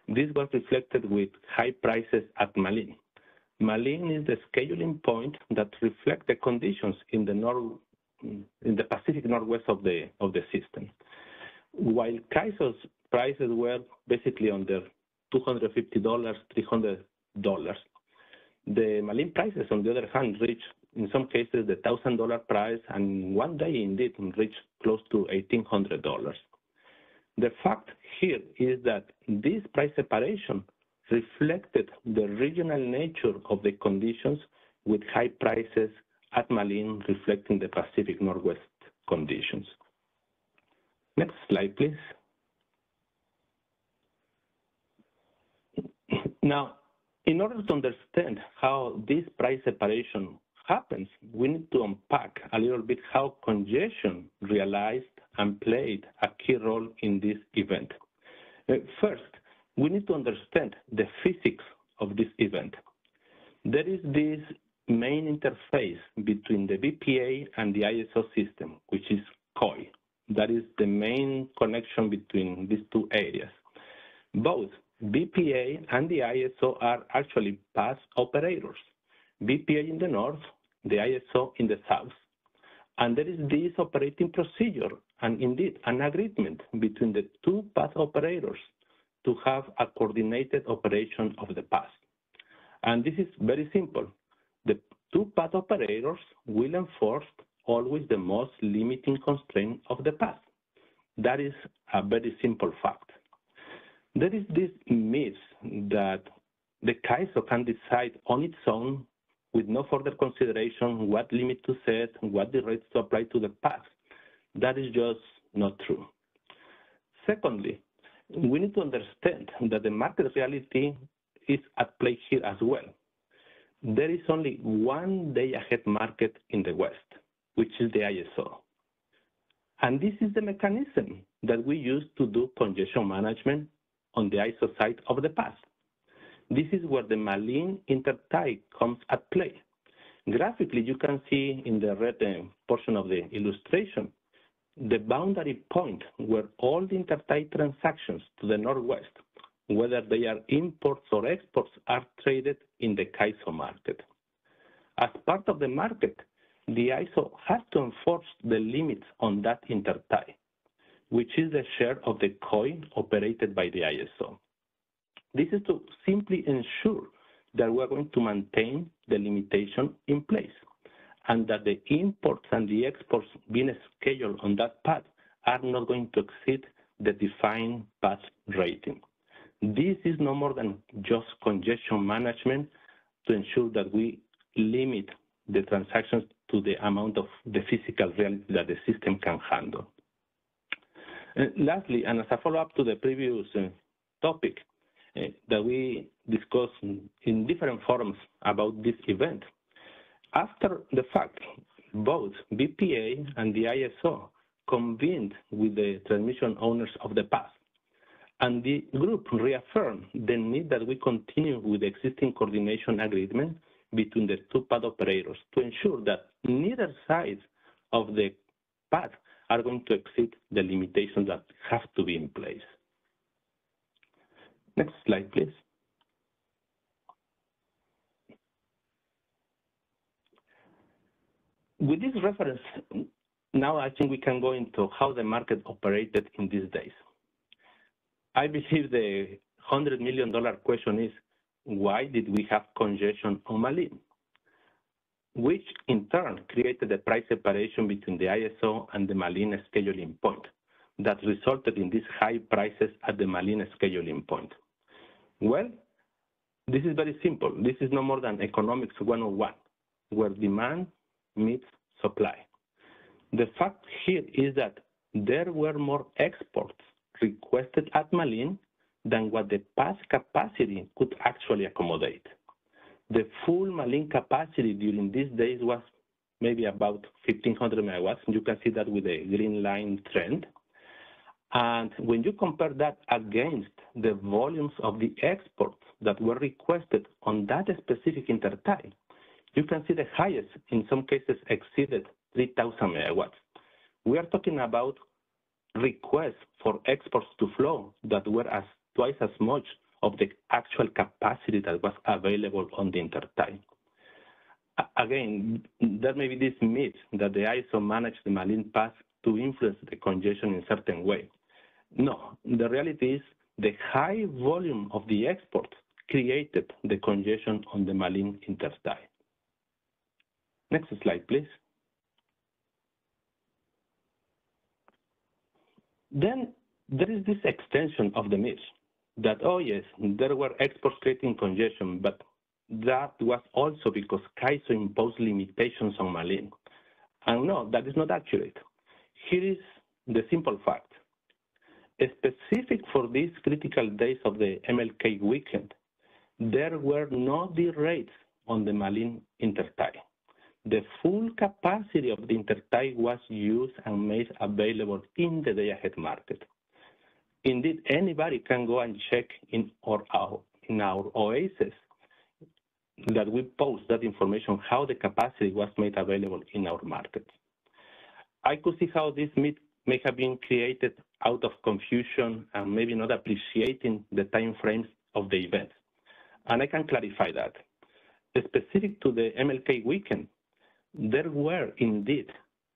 S9: this was reflected with high prices at Malin. Malin is the scheduling point that reflects the conditions in the Pacific Northwest of the system. While CAISO's prices were basically under $250, $300, the Malin prices, on the other hand, reached, in some cases, the $1,000 price, and one day, indeed, reached close to $1,800. The fact here is that this price separation reflected the regional nature of the conditions with high prices at Malin reflecting the Pacific Northwest conditions. Next slide, please. Now, in order to understand how this price separation happens, we need to unpack a little bit how congestion realized and played a key role in this event. First, we need to understand the physics of this event. There is this main interface between the BPA and the ISO system, which is COI. That is the main connection between these two areas. Both BPA and the ISO are actually path operators. BPA in the north, the ISO in the south. And there is this operating procedure and indeed an agreement between the two path operators to have a coordinated operation of the path. And this is very simple. The two path operators will enforce always the most limiting constraint of the path. That is a very simple fact. There is this myth that the CAISO can decide on its own with no further consideration what limit to set, what the rates to apply to the path. That is just not true. Secondly, we need to understand that the market reality is at play here as well. There is only one day-ahead market in the West, which is the ISO. And this is the mechanism that we use to do congestion management on the ISO side of the path. This is where the Malin intertie comes at play. Graphically, you can see in the red portion of the illustration the boundary point where all the intertie transactions to the northwest, whether they are imports or exports, are traded in the CAISO market. As part of the market, the ISO has to enforce the limits on that intertie, which is the share of the COI operated by the ISO. This is to simply ensure that we're going to maintain the limitation in place and that the imports and the exports being scheduled on that path are not going to exceed the defined path rating. This is no more than just congestion management to ensure that we limit the transactions to the amount of the physical reality that the system can handle. Lastly, and as a follow-up to the previous topic that we discussed in different forums about this event, after the fact, both BPA and the ISO convened with the transmission owners of the path, and the group reaffirmed the need that we continue with the existing coordination agreement between the two path operators to ensure that neither side of the path are going to exceed the limitations that have to be in place. Next slide, please. with this reference, now I think we can go into how the market operated in these days. I believe the $100 million question is, why did we have congestion on Malin? Which in turn created a price separation between the ISO and the Malin scheduling point that resulted in these high prices at the Malin scheduling point. Well, this is very simple. This is no more than economics 101, where demand meets supply. The fact here is that there were more exports requested at Malin than what the past capacity could actually accommodate. The full Malin capacity during these days was maybe about 1,500 megawatts. You can see that with the green line trend. And when you compare that against the volumes of the exports that were requested on that specific intertie, you can see the highest, in some cases, exceeded 3,000 megawatts. We are talking about requests for exports to flow that were twice as much of the actual capacity that was available on the intertie. Again, there may be this myth that the ISO managed the Malin path to influence the congestion in a certain way. No, the reality is the high volume of the export created the congestion on the Malin intertie. Next slide, please. Then there is this extension of the myth that, oh yes, there were exports creating congestion, but that was also because CAISO imposed limitations on Malin. And no, that is not accurate. Here is the simple fact. Specific for these critical days of the MLK weekend, there were no derates on the Malin intertie. The full capacity of the intertie was used and made available in the day-ahead market. Indeed, anybody can go and check in our OASIS that we post that information, how the capacity was made available in our market. I could see how this myth may have been created out of confusion and maybe not appreciating the time frames of the event. And I can clarify that. Specific to the MLK weekend, there were indeed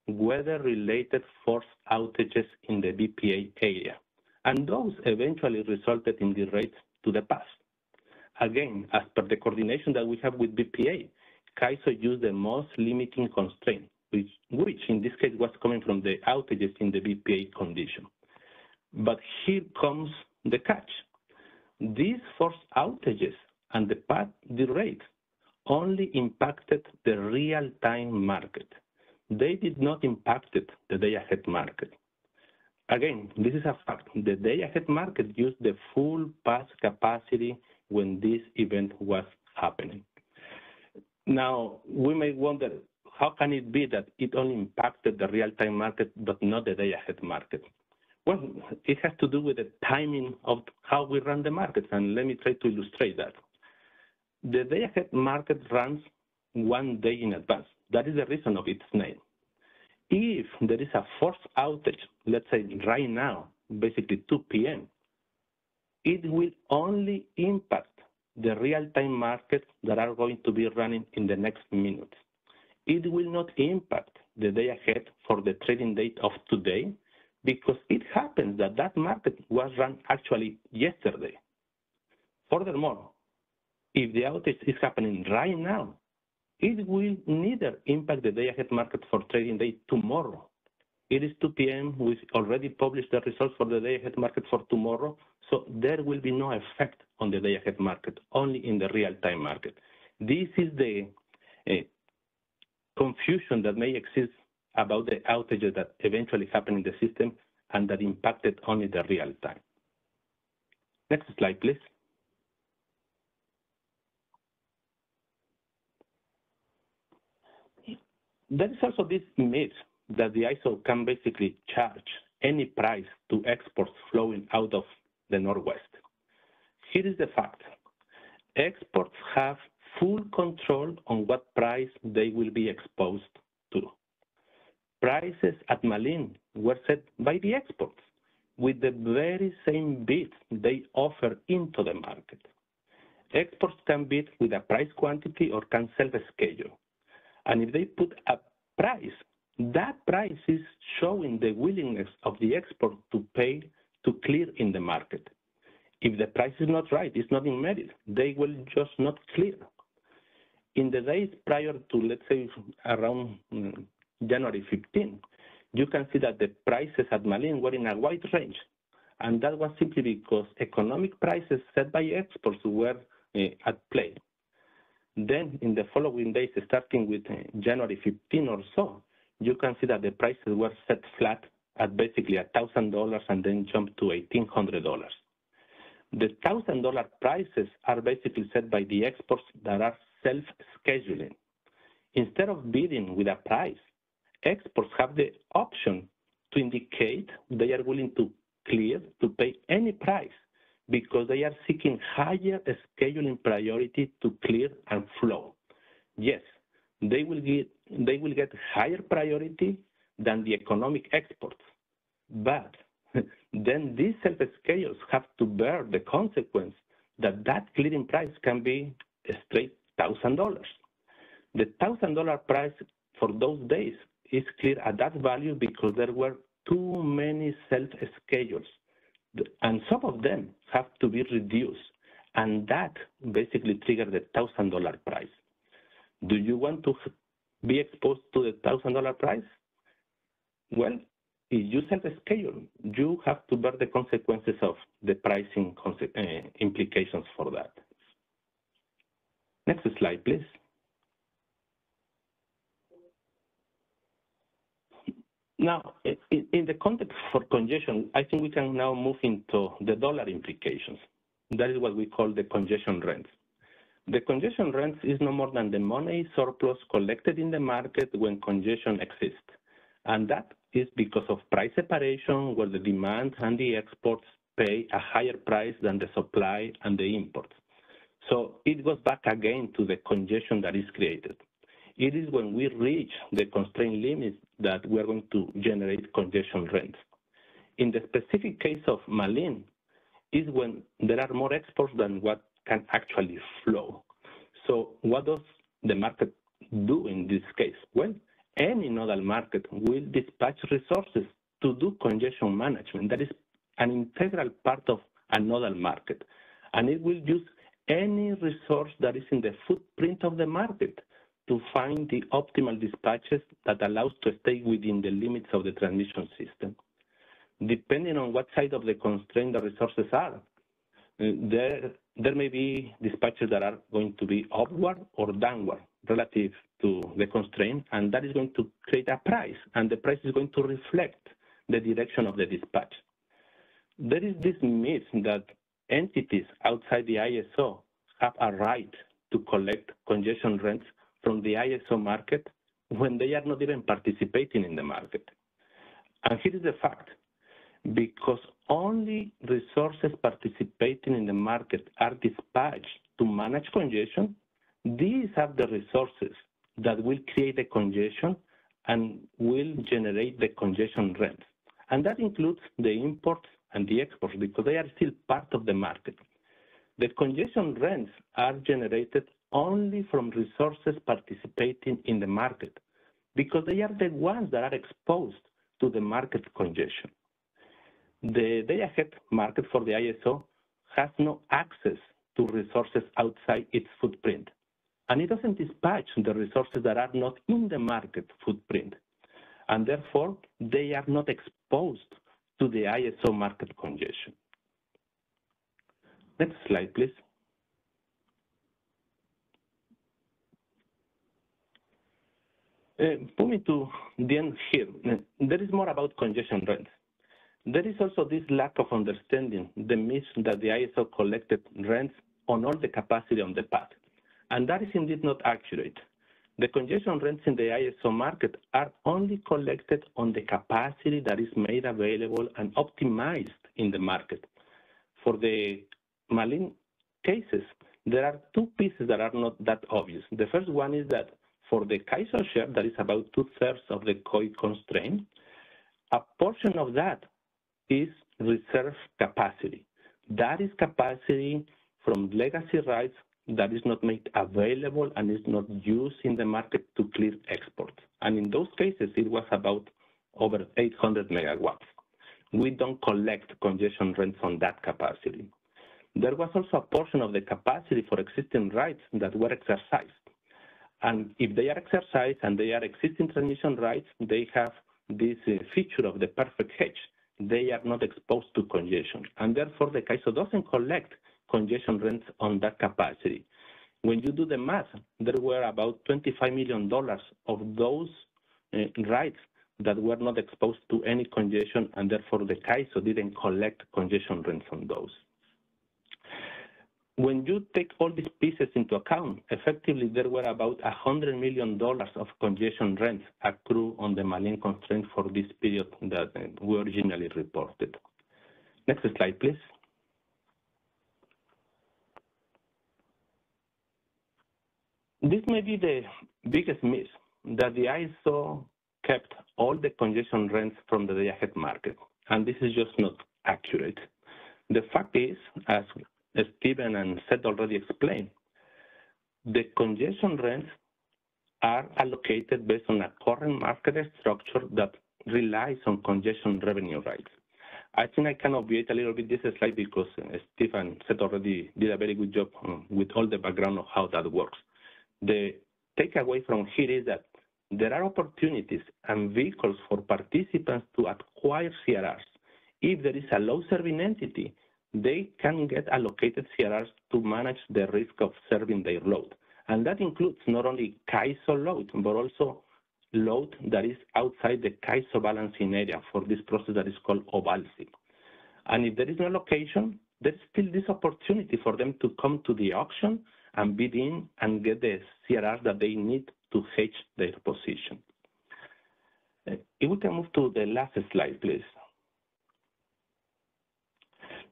S9: weather-related forced outages in the BPA area, and those eventually resulted in derates to the past. Again, as per the coordination that we have with BPA, CAISO used the most limiting constraint, which in this case was coming from the outages in the BPA condition. But here comes the catch. These forced outages and the path derates only impacted the real-time market. They did not impact the day-ahead market. Again, this is a fact. The day-ahead market used the full path capacity when this event was happening. Now, we may wonder, how can it be that it only impacted the real-time market but not the day-ahead market? Well, it has to do with the timing of how we run the market, and let me try to illustrate that. The day-ahead market runs 1 day in advance. That is the reason of its name. If there is a forced outage, let's say right now, basically 2 p.m., it will only impact the real-time markets that are going to be running in the next minutes. It will not impact the day ahead for the trading date of today, because it happens that that market was run actually yesterday. Furthermore, if the outage is happening right now, it will neither impact the day-ahead market for trading day tomorrow. It is 2 p.m. We already published the results for the day-ahead market for tomorrow, so there will be no effect on the day-ahead market, only in the real-time market. This is the confusion that may exist about the outages that eventually happen in the system and that impacted only the real time. Next slide, please. There is also this myth that the ISO can basically charge any price to exports flowing out of the Northwest. Here is the fact. Exports have full control on what price they will be exposed to. Prices at Malin were set by the exports with the very same bids they offer into the market. Exports can bid with a price quantity or can self-schedule. And if they put a price. That price is showing the willingness of the export to pay to clear in the market. If the price is not right, it's not in merit, they will just not clear. In the days prior to, let's say, around January 15, you can see that the prices at Malin were in a wide range. And that was simply because economic prices set by exports were at play. Then in the following days, starting with January 15 or so, you can see that the prices were set flat at basically $1,000 and then jumped to $1,800. The $1,000 prices are basically set by the exports that are self-scheduling. Instead of bidding with a price, exports have the option to indicate they are willing to clear, to pay any price, because they are seeking higher scheduling priority to clear and flow. Yes, they will get higher priority than the economic exports, but then these self-schedules have to bear the consequence that that clearing price can be a straight $1,000. The $1,000 price for those days is clear at that value because there were too many self-schedules, and some of them have to be reduced, and that basically triggered the $1,000 price. Do you want to be exposed to the $1,000 price? Well, if you self-schedule, you have to bear the consequences of the pricing implications for that. Next slide, please. Now, in the context for congestion, I think we can now move into the dollar implications. That is what we call the congestion rents. The congestion rents is no more than the money surplus collected in the market when congestion exists. And that is because of price separation, where the demand and the exports pay a higher price than the supply and the imports. So it goes back again to the congestion that is created. It is when we reach the constraint limits that we are going to generate congestion rents. In the specific case of Malin, is when there are more exports than what can actually flow. So what does the market do in this case? Well, any nodal market will dispatch resources to do congestion management. That is an integral part of a nodal market. And it will use any resource that is in the footprint of the market to find the optimal dispatches that allows to stay within the limits of the transmission system. Depending on what side of the constraint the resources are, there may be dispatches that are going to be upward or downward relative to the constraint, and that is going to create a price, and the price is going to reflect the direction of the dispatch. There is this myth that entities outside the ISO have a right to collect congestion rents from the ISO market when they are not even participating in the market. And here is the fact. Because only resources participating in the market are dispatched to manage congestion, these are the resources that will create the congestion and will generate the congestion rents. And that includes the imports and the exports because they are still part of the market. The congestion rents are generated only from resources participating in the market because they are the ones that are exposed to the market congestion. The day-ahead market for the ISO has no access to resources outside its footprint, and it doesn't dispatch the resources that are not in the market footprint, and therefore they are not exposed to the ISO market congestion. Next slide, please. Moving to the end here, there is more about congestion rents. There is also this lack of understanding, the myth that the ISO collected rents on all the capacity on the path. And that is indeed not accurate. The congestion rents in the ISO market are only collected on the capacity that is made available and optimized in the market. For the Malin cases, there are two pieces that are not that obvious. The first one is that for the CAISO share, that is about 2/3 of the COI constraint, a portion of that is reserve capacity. That is capacity from legacy rights that is not made available and is not used in the market to clear export. And in those cases, it was about over 800 megawatts. We don't collect congestion rents on that capacity. There was also a portion of the capacity for existing rights that were exercised. And if they are exercised and they are existing transmission rights, they have this feature of the perfect hedge. They are not exposed to congestion. And therefore, the CAISO doesn't collect congestion rents on that capacity. When you do the math, there were about $25 million of those rights that were not exposed to any congestion, and therefore the CAISO didn't collect congestion rents on those. When you take all these pieces into account, effectively there were about $100 million of congestion rents accrued on the Malin constraint for this period that we originally reported. Next slide, please. This may be the biggest myth, that the ISO kept all the congestion rents from the day-ahead market, and this is just not accurate. The fact is, as Stephen and Seth already explained, the congestion rents are allocated based on a current market structure that relies on congestion revenue rights. I think I can obviate a little bit this slide because Stephen and Seth already did a very good job with all the background of how that works. The takeaway from here is that there are opportunities and vehicles for participants to acquire CRRs. If there is a load-serving entity, they can get allocated CRRs to manage the risk of serving their load. And that includes not only CAISO load, but also load that is outside the CAISO balancing area for this process that is called OBALSI. And if there is no allocation, there's still this opportunity for them to come to the auction and bid in and get the CRRs that they need to hedge their position. If we can move to the last slide, please.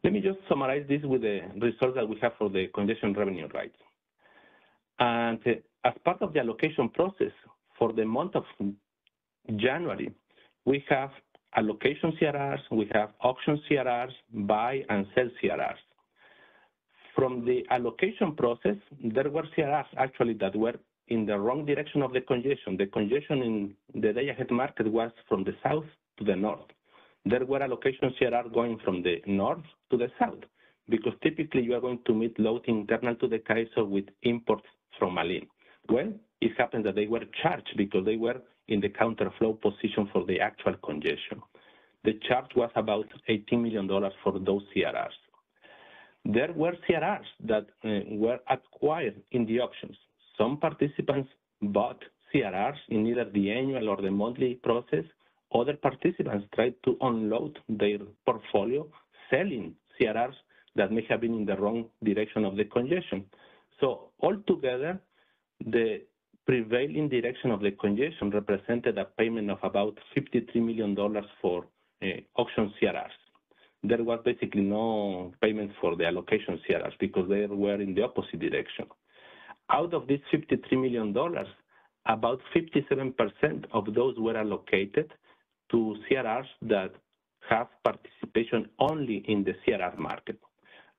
S9: Let me just summarize this with the results that we have for the congestion revenue rights. And as part of the allocation process for the month of January, we have allocation CRRs, we have auction CRRs, buy and sell CRRs. From the allocation process, there were CRRs actually that were in the wrong direction of the congestion. The congestion in the day-ahead market was from the south to the north. There were allocation CRR going from the north to the south, because typically you are going to meet load internal to the CAISO with imports from Malin. Well, it happened that they were charged because they were in the counterflow position for the actual congestion. The charge was about $18 million for those CRRs. There were CRRs that were acquired in the auctions. Some participants bought CRRs in either the annual or the monthly process. Other participants tried to unload their portfolio, selling CRRs that may have been in the wrong direction of the congestion. So altogether, the prevailing direction of the congestion represented a payment of about $53 million for auction CRRs. There was basically no payment for the allocation CRRs because they were in the opposite direction. Out of this $53 million, about 57% of those were allocated to CRRs that have participation only in the CRR market.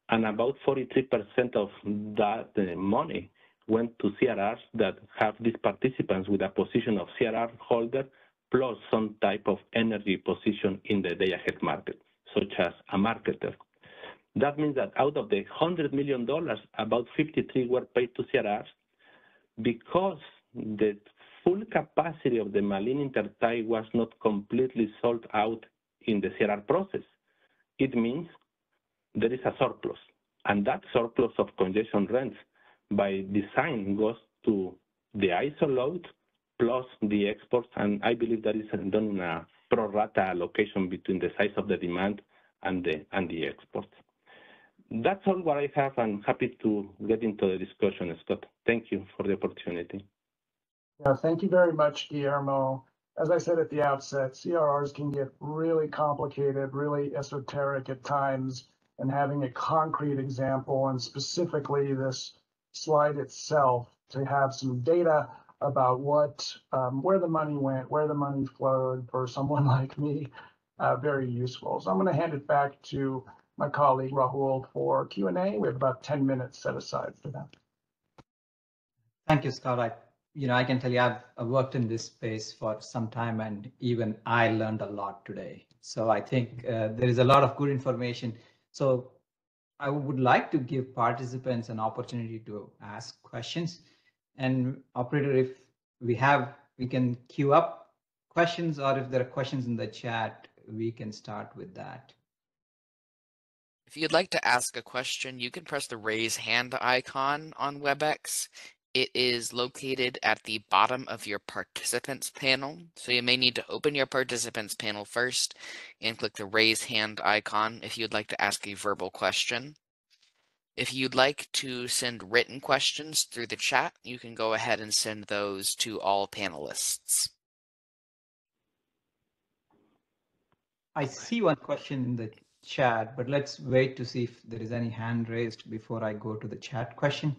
S9: And about 43% of that money went to CRRs that have these participants with a position of CRR holder plus some type of energy position in the day-ahead market, such as a marketer. That means that out of the $100 million, about 53 were paid to CRRs because the full capacity of the Malin intertie was not completely sold out in the CRR process. It means there is a surplus, and that surplus of congestion rents by design goes to the ISO load plus the exports, and I believe that is done in a pro rata allocation between the size of the demand and the exports. That's all what I have. I'm happy to get into the discussion, Scott. Thank you for the opportunity.
S6: Yeah, thank you very much, Guillermo. As I said at the outset, CRRs can get really complicated, really esoteric at times, and having a concrete example, and specifically this slide itself, to have some data about what, where the money went, where the money flowed for someone like me, very useful. So I'm going to hand it back to my colleague Rahul for Q&A. We have about 10 minutes set aside for that.
S5: Thank you, Scott. I can tell you I've worked in this space for some time, and even I learned a lot today. So I think there is a lot of good information. So I would like to give participants an opportunity to ask questions. And operator, if we can queue up questions, or if there are questions in the chat, we can start with that.
S1: If you'd like to ask a question, you can press the raise hand icon on WebEx. It is located at the bottom of your participants panel. So you may need to open your participants panel first and click the raise hand icon if you'd like to ask a verbal question. If you'd like to send written questions through the chat, you can go ahead and send those to all panelists.
S5: I see one question in the chat, but let's wait to see if there is any hand raised before I go to the chat question.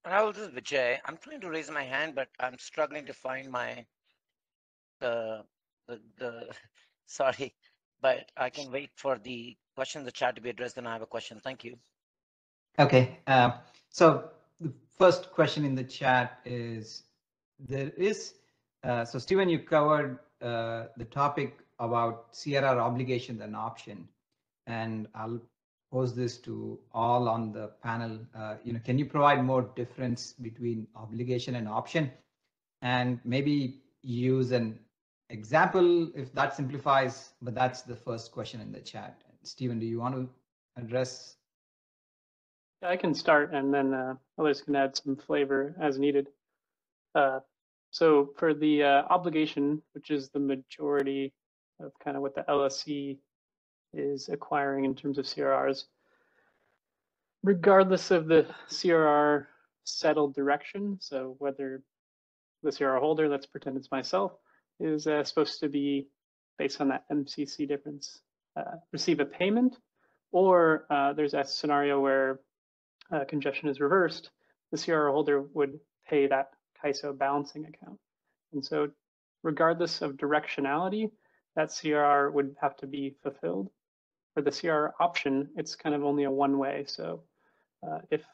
S10: Rahul, this is Vijay. I'm trying to raise my hand, but I'm struggling to find my sorry, but I can wait for the question in the chat to be addressed. Then I have a question. Thank you.
S5: Okay, so the first question in the chat is so Stephen, you covered the topic about CRR obligation and option, and I'll pose this to all on the panel. Can you provide more difference between obligation and option, and maybe use an example if that simplifies? But that's the first question in the chat. Stephen, do you want to address?
S7: I can start, and then others can add some flavor as needed. So for the obligation, which is the majority of kind of what the LSC is acquiring in terms of CRRs, regardless of the CRR settled direction, so whether the CRR holder, let's pretend it's myself, is supposed to be based on that MCC difference, receive a payment, or there's a scenario where congestion is reversed, the CRR holder would pay that CAISO balancing account. And so regardless of directionality, that CRR would have to be fulfilled. For the CRR option, it's kind of only a one-way. So if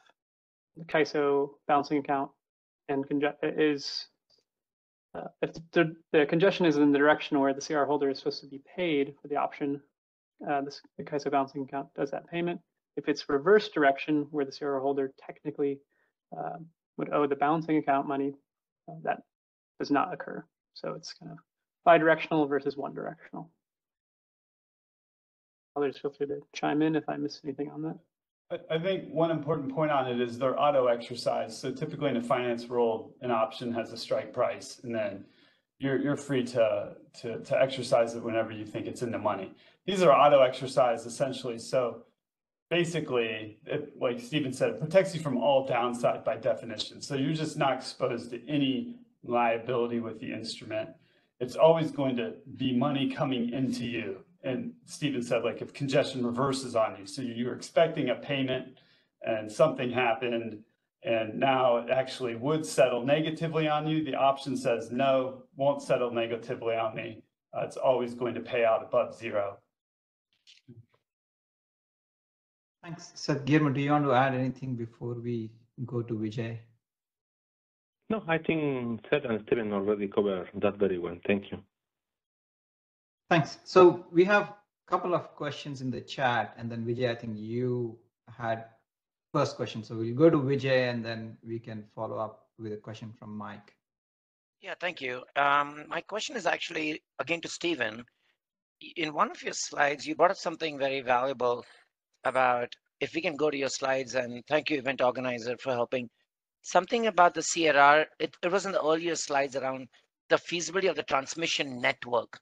S7: the CAISO balancing account and if the congestion is in the direction where the CRR holder is supposed to be paid for the option, the CAISO balancing account does that payment. If it's reverse direction, where the CRR holder technically would owe the balancing account money, that does not occur. So it's kind of bidirectional versus one directional. Others feel free to chime in if I missed anything on that.
S8: I think one important point on it is they're auto exercise. So typically in a finance world, an option has a strike price, and then you're free to exercise it whenever you think it's in the money. These are auto exercise essentially. So basically, like Stephen said, it protects you from all downside by definition. So you're just not exposed to any liability with the instrument. It's always going to be money coming into you. And Stephen said, like, if congestion reverses on you, so you're expecting a payment and something happened, and now it actually would settle negatively on you, the option says, no, won't settle negatively on me. It's always going to pay out above zero.
S5: Thanks. So Guillermo, do you want to add anything before we go to Vijay?
S9: No, I think Seth and Stephen already covered that very well. Thank you.
S5: Thanks. So we have a couple of questions in the chat, and then Vijay, I think you had first question. So we'll go to Vijay, and then we can follow up with a question from Mike.
S10: Yeah, thank you. My question is actually, again, to Stephen. In one of your slides, you brought up something very valuable about, if we can go to your slides, and thank you, event organizer, for helping. Something about the CRR, it was in the earlier slides around the feasibility of the transmission network.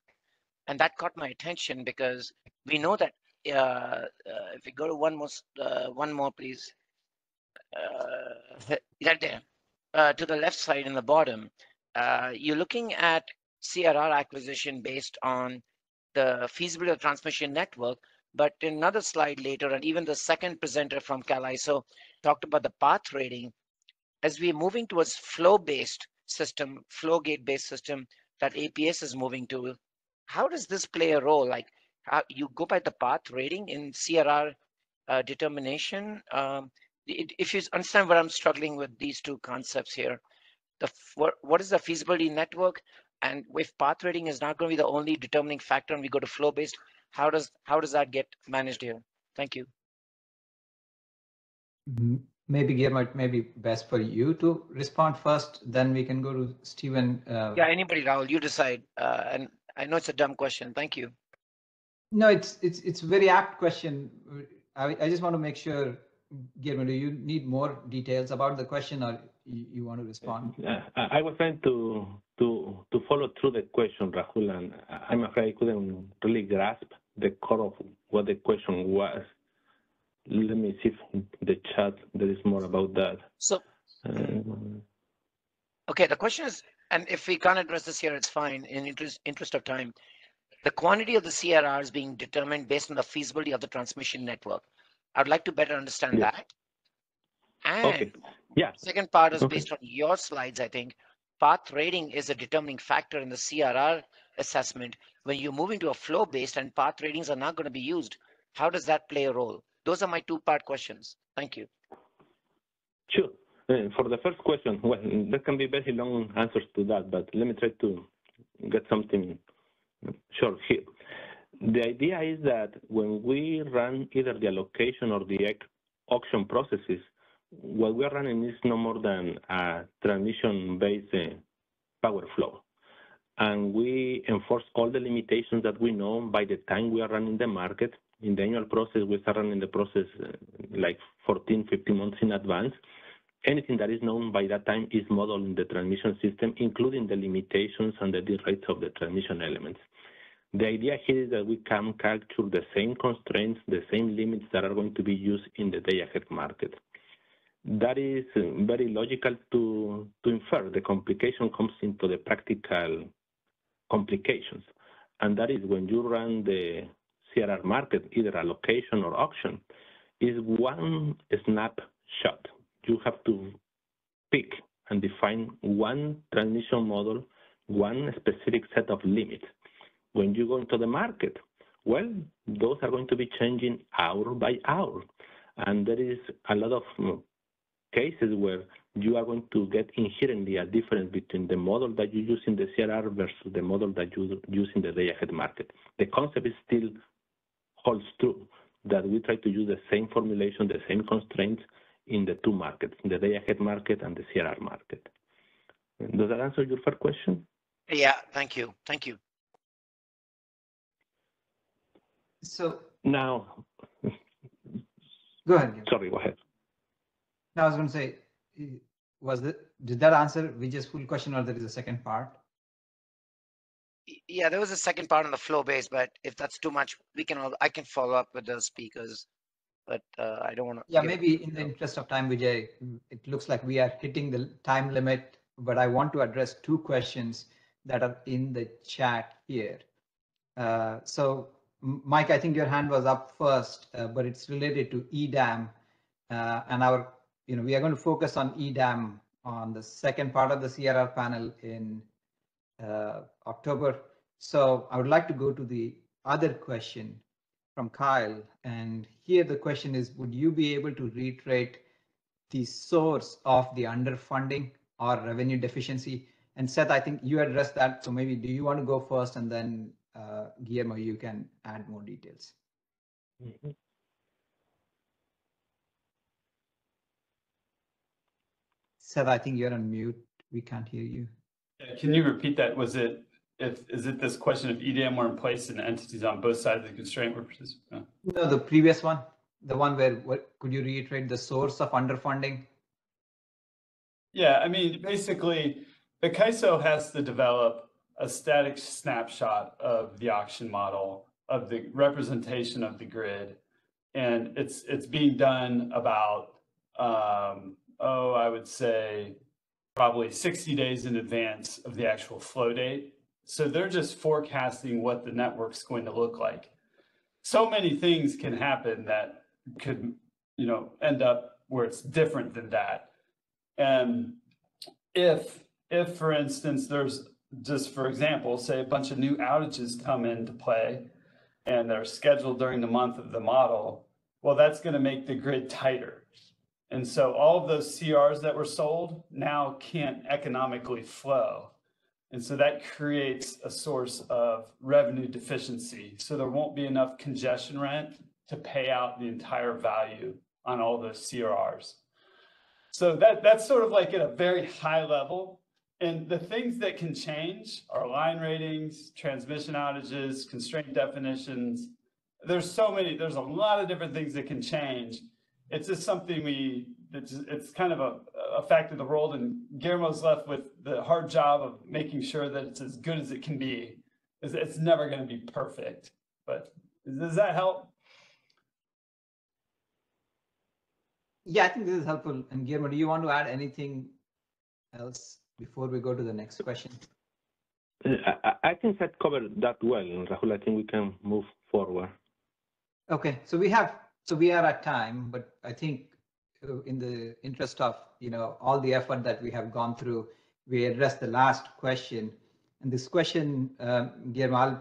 S10: And that caught my attention because we know that if we go to one more, please, right there, to the left side in the bottom, you're looking at CRR acquisition based on the feasibility of the transmission network. But in another slide later, and even the second presenter from CAISO talked about the path rating. As we're moving towards flow-based system, flow gate-based system that APS is moving to, how does this play a role? Like, how you go by the path rating in CRR determination? if you understand what I'm struggling with these two concepts here, what is the feasibility network? And if path rating is not going to be the only determining factor and we go to flow based, how does that get managed here? Thank you.
S5: Maybe Guillermo, it may be best for you to respond first, then we can go to Stephen.
S10: Yeah, anybody, Rahul, you decide. And I know it's a dumb question. Thank you.
S5: No, it's a very apt question. I just want to make sure, Guillermo, do you need more details about the question, or you want to respond?
S9: I was trying to follow through the question, Rahul, and I'm afraid I couldn't really grasp the core of what the question was. Let me see if the chat there is more about that.
S10: So, okay, the question is, and if we can't address this here, it's fine. In interest of time, the quantity of the CRR is being determined based on the feasibility of the transmission network. I'd like to better understand that. And
S9: okay. Yeah.
S10: Second part is based on your slides, I think. Path rating is a determining factor in the CRR assessment. When you're moving to a flow-based and path ratings are not going to be used, how does that play a role? Those are my two-part questions. Thank you.
S9: Sure. For the first question, well, there can be very long answers to that, but let me try to get something short here. The idea is that when we run either the allocation or the auction processes, what we're running is no more than a transmission-based power flow. And we enforce all the limitations that we know by the time we are running the market. In the annual process, we start running the process like 14, 15 months in advance. Anything that is known by that time is modeled in the transmission system, including the limitations and the rates of the transmission elements. The idea here is that we can capture the same constraints, the same limits that are going to be used in the day-ahead market. That is very logical to infer. The complication comes into the practical complications. And that is when you run the CRR market, either allocation or auction, is one snapshot. You have to pick and define one transmission model, one specific set of limits. When you go into the market, well, those are going to be changing hour by hour. And there is a lot of cases where you are going to get inherently a difference between the model that you use in the CRR versus the model that you use in the day-ahead market. The concept is still holds true, that we try to use the same formulation, the same constraints in the two markets, the day-ahead market and the CRR market. Does that answer your first question?
S10: Yeah, thank you. Thank you.
S5: So
S9: now,
S5: go ahead.
S9: Sorry, go ahead.
S5: I was going to say, did that answer Vijay's full question, or there is a second part?
S10: Yeah, there was a second part on the flow base, but if that's too much, I can follow up with the speakers, but I don't want to.
S5: Yeah, maybe in the interest of time, Vijay, it looks like we are hitting the time limit, but I want to address two questions that are in the chat here. So Mike, I think your hand was up first, but it's related to EDAM, and we are going to focus on EDAM on the second part of the CRR panel in October. So I would like to go to the other question from Kyle. And here the question is, would you be able to reiterate the source of the underfunding or revenue deficiency? And Seth, I think you addressed that. So maybe do you want to go first, and then Guillermo, you can add more details.
S9: Mm-hmm.
S5: Seth, I think you're on mute. We can't hear you.
S8: Can you repeat that? Is it this question if EDAM were in place and entities on both sides of the constraint were participating?
S5: No, the previous one, the one where could you reiterate the source of underfunding?
S8: Yeah, I mean, basically, the CAISO has to develop a static snapshot of the auction model, of the representation of the grid, and it's being done about I would say probably 60 days in advance of the actual flow date. So they're just forecasting what the network's going to look like. So many things can happen that could, end up where it's different than that. And if for instance, there's just, for example, say a bunch of new outages come into play and they're scheduled during the month of the model, well, that's going to make the grid tighter. And so all of those CRs that were sold now can't economically flow. And so that creates a source of revenue deficiency. So there won't be enough congestion rent to pay out the entire value on all those CRRs. So that's sort of like at a very high level. And the things that can change are line ratings, transmission outages, constraint definitions. There's a lot of different things that can change. It's just something it's kind of a fact of the world, and Guillermo's left with the hard job of making sure that it's as good as it can be. It's never going to be perfect, but does that help?
S5: Yeah, I think this is helpful. And Guillermo, do you want to add anything else before we go to the next question?
S9: I think that covered that well, Rahul. I think we can move forward.
S5: Okay, so we are at time, but I think in the interest of all the effort that we have gone through, we addressed the last question. And this question, Guillermo,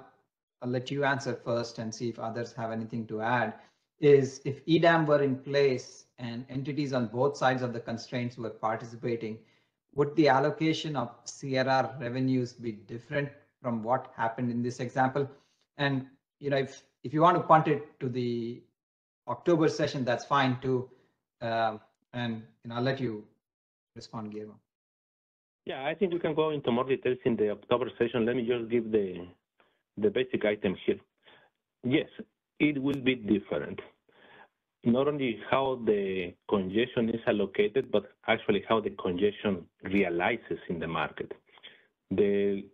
S5: I'll let you answer first and see if others have anything to add, is if EDAM were in place and entities on both sides of the constraints were participating, would the allocation of CRR revenues be different from what happened in this example? And if you want to punt it to the October session, that's fine too. And I'll let you respond, Guillermo.
S9: Yeah, I think we can go into more details in the October session. Let me just give the basic item here. Yes, it will be different. Not only how the congestion is allocated, but actually how the congestion realizes in the market. The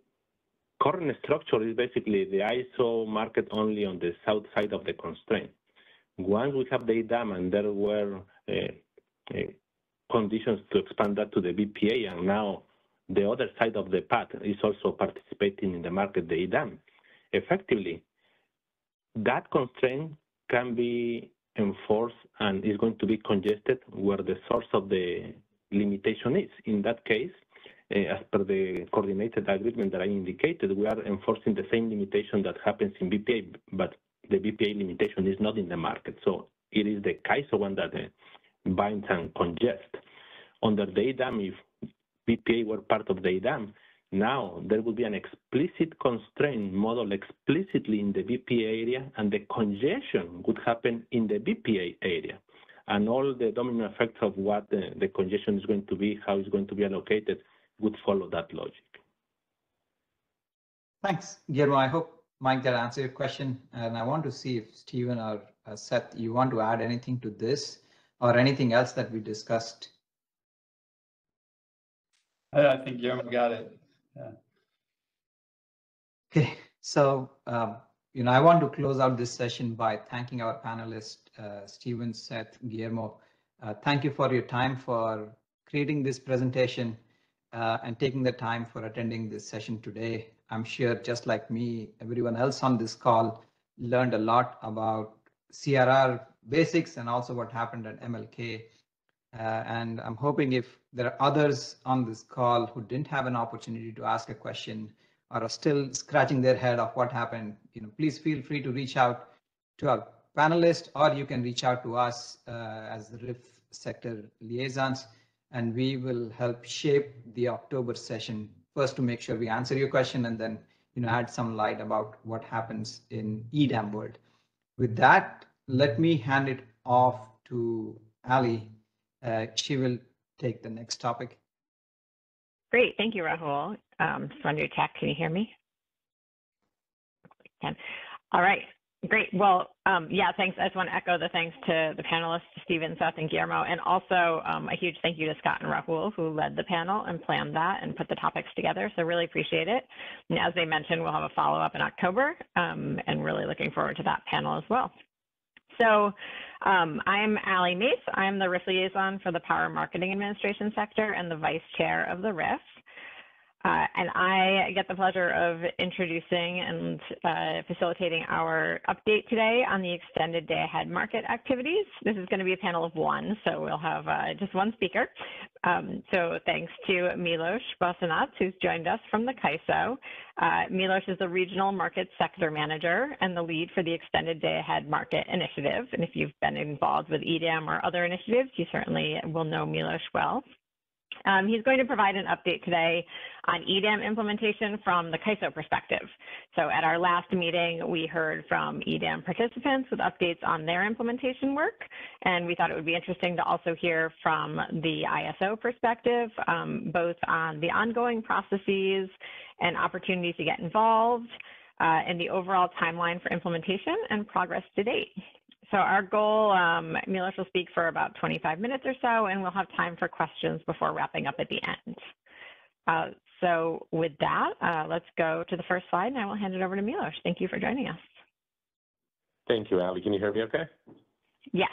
S9: current structure is basically the ISO market only on the south side of the constraint. Once we have the EDAM and there were conditions to expand that to the BPA, and now the other side of the path is also participating in the market, the EDAM. Effectively, that constraint can be enforced and is going to be congested where the source of the limitation is. In that case, as per the coordinated agreement that I indicated, we are enforcing the same limitation that happens in BPA, but the BPA limitation is not in the market. So it is the CAISO one that binds and congests. Under the EDAM, if BPA were part of the EDAM, now there will be an explicit constraint model explicitly in the BPA area, and the congestion would happen in the BPA area. And all the domino effects of what the congestion is going to be, how it's going to be allocated, would follow that logic.
S5: Thanks, Guillermo. I hope, Mike, that answered your question. And I want to see if Stephen or Seth, you want to add anything to this or anything else that we discussed?
S8: I think Guillermo got it. Yeah.
S5: Okay, so I want to close out this session by thanking our panelists, Stephen, Seth, Guillermo. Thank you for your time for creating this presentation and taking the time for attending this session today. I'm sure, just like me, everyone else on this call learned a lot about CRR basics and also what happened at MLK. And I'm hoping if there are others on this call who didn't have an opportunity to ask a question or are still scratching their head of what happened, please feel free to reach out to our panelists, or you can reach out to us as the RIF sector liaisons, and we will help shape the October session first to make sure we answer your question and then add some light about what happens in EDAM world. With that, let me hand it off to Ali. She will take the next topic.
S11: Great, thank you, Rahul. Just wanted to check, can you hear me? All right, great. Well, yeah, thanks. I just want to echo the thanks to the panelists, Stephen, Seth, and Guillermo, and also a huge thank you to Scott and Rahul, who led the panel and planned that and put the topics together. So really appreciate it. And as they mentioned, we'll have a follow-up in October, and really looking forward to that panel as well. So I'm Ali Mace. I'm the RIF liaison for the Power Marketing Administration sector and the vice chair of the RIF. And I get the pleasure of introducing and facilitating our update today on the extended day ahead market activities. This is going to be a panel of one, so we'll have just one speaker. So thanks to Milos Bosanac, who's joined us from the CAISO. Milos is the Regional Market Sector Manager and the lead for the Extended Day Ahead Market Initiative. And if you've been involved with EDAM or other initiatives, you certainly will know Milos well. He's going to provide an update today on EDAM implementation from the CAISO perspective. So at our last meeting, we heard from EDAM participants with updates on their implementation work, and we thought it would be interesting to also hear from the ISO perspective, both on the ongoing processes and opportunities to get involved, and the overall timeline for implementation and progress to date. So our goal, Milos will speak for about 25 minutes or so, and we'll have time for questions before wrapping up at the end. So with that, let's go to the first slide, and I will hand it over to Milos. Thank you for joining us.
S9: Thank you, Ali. Can you hear me okay?
S11: Yes.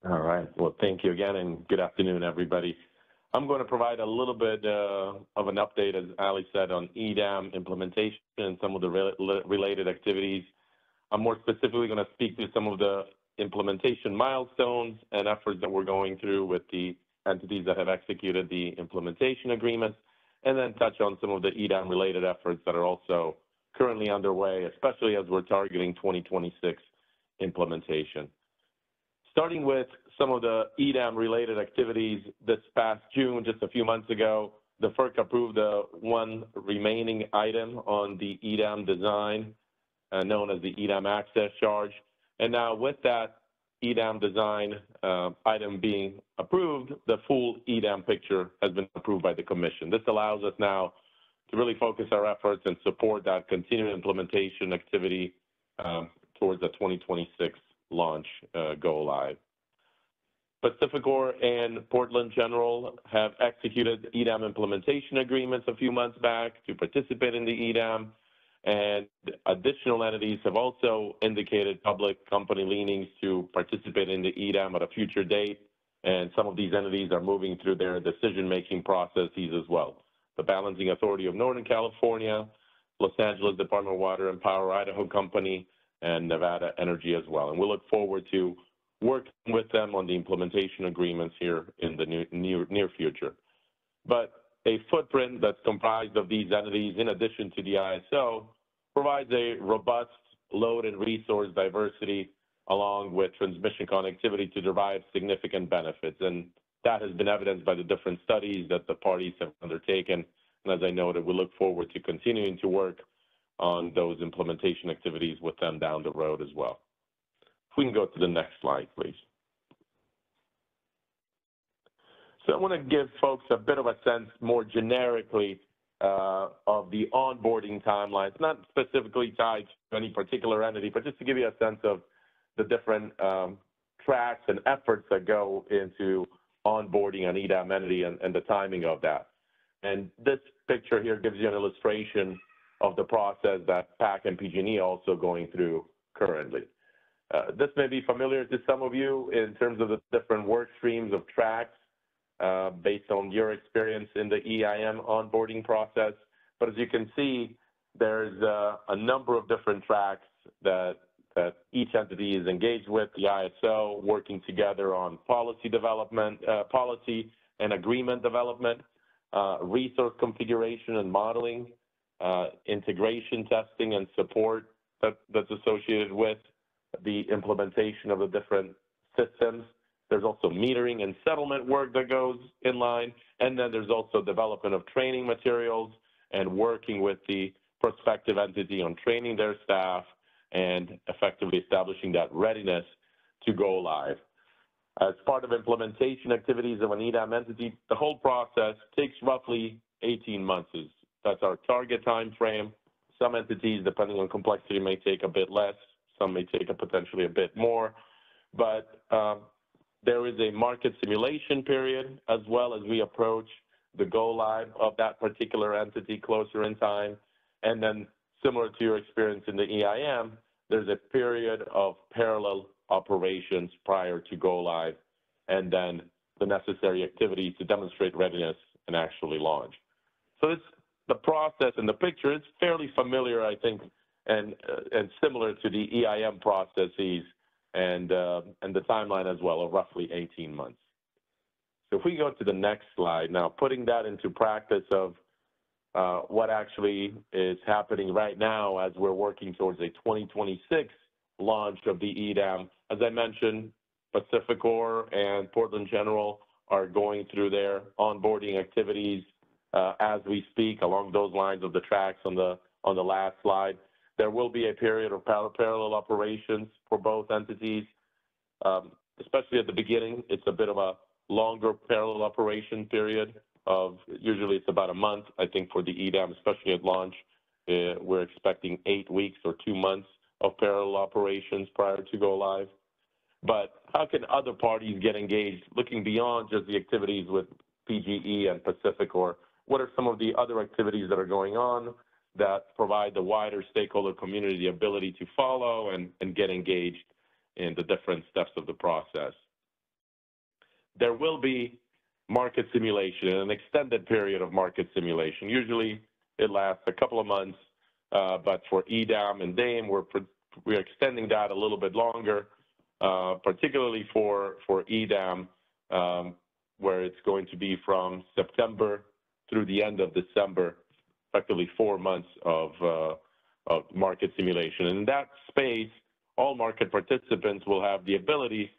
S9: All right. Well, thank you again, and good afternoon, everybody. I'm going to provide a little bit of an update, as Ali said, on EDAM implementation and some of the related activities. I'm more specifically going to speak to some of the implementation milestones and efforts that we're going through with the entities that have executed the implementation agreements, and then touch on some of the EDAM-related efforts that are also currently underway, especially as we're targeting 2026 implementation. Starting with some of the EDAM-related activities, this past June, just a few months ago, the FERC approved the one remaining item on the EDAM design, known as the EDAM access charge. And now with that EDAM design item being approved, the full EDAM picture has been approved by the Commission. This allows us now to really focus our efforts and support that continued implementation activity towards the 2026 launch go live. PacifiCorp and Portland General have executed EDAM implementation agreements a few months back to participate in the EDAM. And additional entities have also indicated public company leanings to participate in the EDAM at a future date. And some of these entities are moving through their decision-making processes as well. The Balancing Authority of Northern California, Los Angeles Department of Water and Power, Idaho Company, and Nevada Energy as well. And we look forward to working with them on the implementation agreements here in the near future. But a footprint that's comprised of these entities, in addition to the ISO, provides a robust load and resource diversity along with transmission connectivity to derive significant benefits. And that has been evidenced by the different studies that the parties have undertaken. And as I noted, we look forward to continuing to work on those implementation activities with them down the road as well. If we can go to the next slide, please. So I want to give folks a bit of a sense more generically of the onboarding timelines, not specifically tied to any particular entity, but just to give you a sense of the different tracks and efforts that go into onboarding an EDAM entity and the timing of that. And this picture here gives you an illustration of the process that PAC and PG&E are also going through currently. This may be familiar to some of you in terms of the different work streams of tracks based on your experience in the EIM onboarding process. But as you can see, there's a number of different tracks that each entity is engaged with, the ISO working together on policy development, policy and agreement development, resource configuration and modeling, integration testing and support that's associated with the implementation of the different systems. There's also metering and settlement work that goes in line. And then there's also development of training materials and working with the prospective entity on training their staff and effectively establishing that readiness to go live. As part of implementation activities of an EDAM entity, the whole process takes roughly 18 months. That's our target time frame. Some entities, depending on complexity, may take a bit less. Some may take potentially a bit more. But there is a market simulation period as well as we approach the go live of that particular entity closer in time. And then similar to your experience in the EIM, there's a period of parallel operations prior to go live and then the necessary activities to demonstrate readiness and actually launch. So this the process and the picture is fairly familiar, I think, and similar to the EIM processes and the timeline as well of roughly 18 months. So if we go to the next slide now, putting that into practice of what actually is happening right now as we're working towards a 2026 launch of the EDAM. As I mentioned, PacifiCorp and Portland General are going through their onboarding activities as we speak along those lines of the tracks on the last slide. There will be a period of parallel operations for both entities, especially at the beginning. It's a bit of a longer parallel operation period of usually it's about a month. I think for the EDAM, especially at launch, we're expecting 8 weeks or 2 months of parallel operations prior to go live. But how can other parties get engaged, looking beyond just the activities with PGE and PacifiCorp? What are some of the other activities that are going on that provide the wider stakeholder community the ability to follow and get engaged in the different steps of the process? There will be market simulation, an extended period of market simulation. Usually it lasts a couple of months, but for EDAM and DAME, we're extending that a little bit longer, particularly for EDAM, where it's going to be from September through the end of December, effectively 4 months of market simulation. In that space, all market participants will have the ability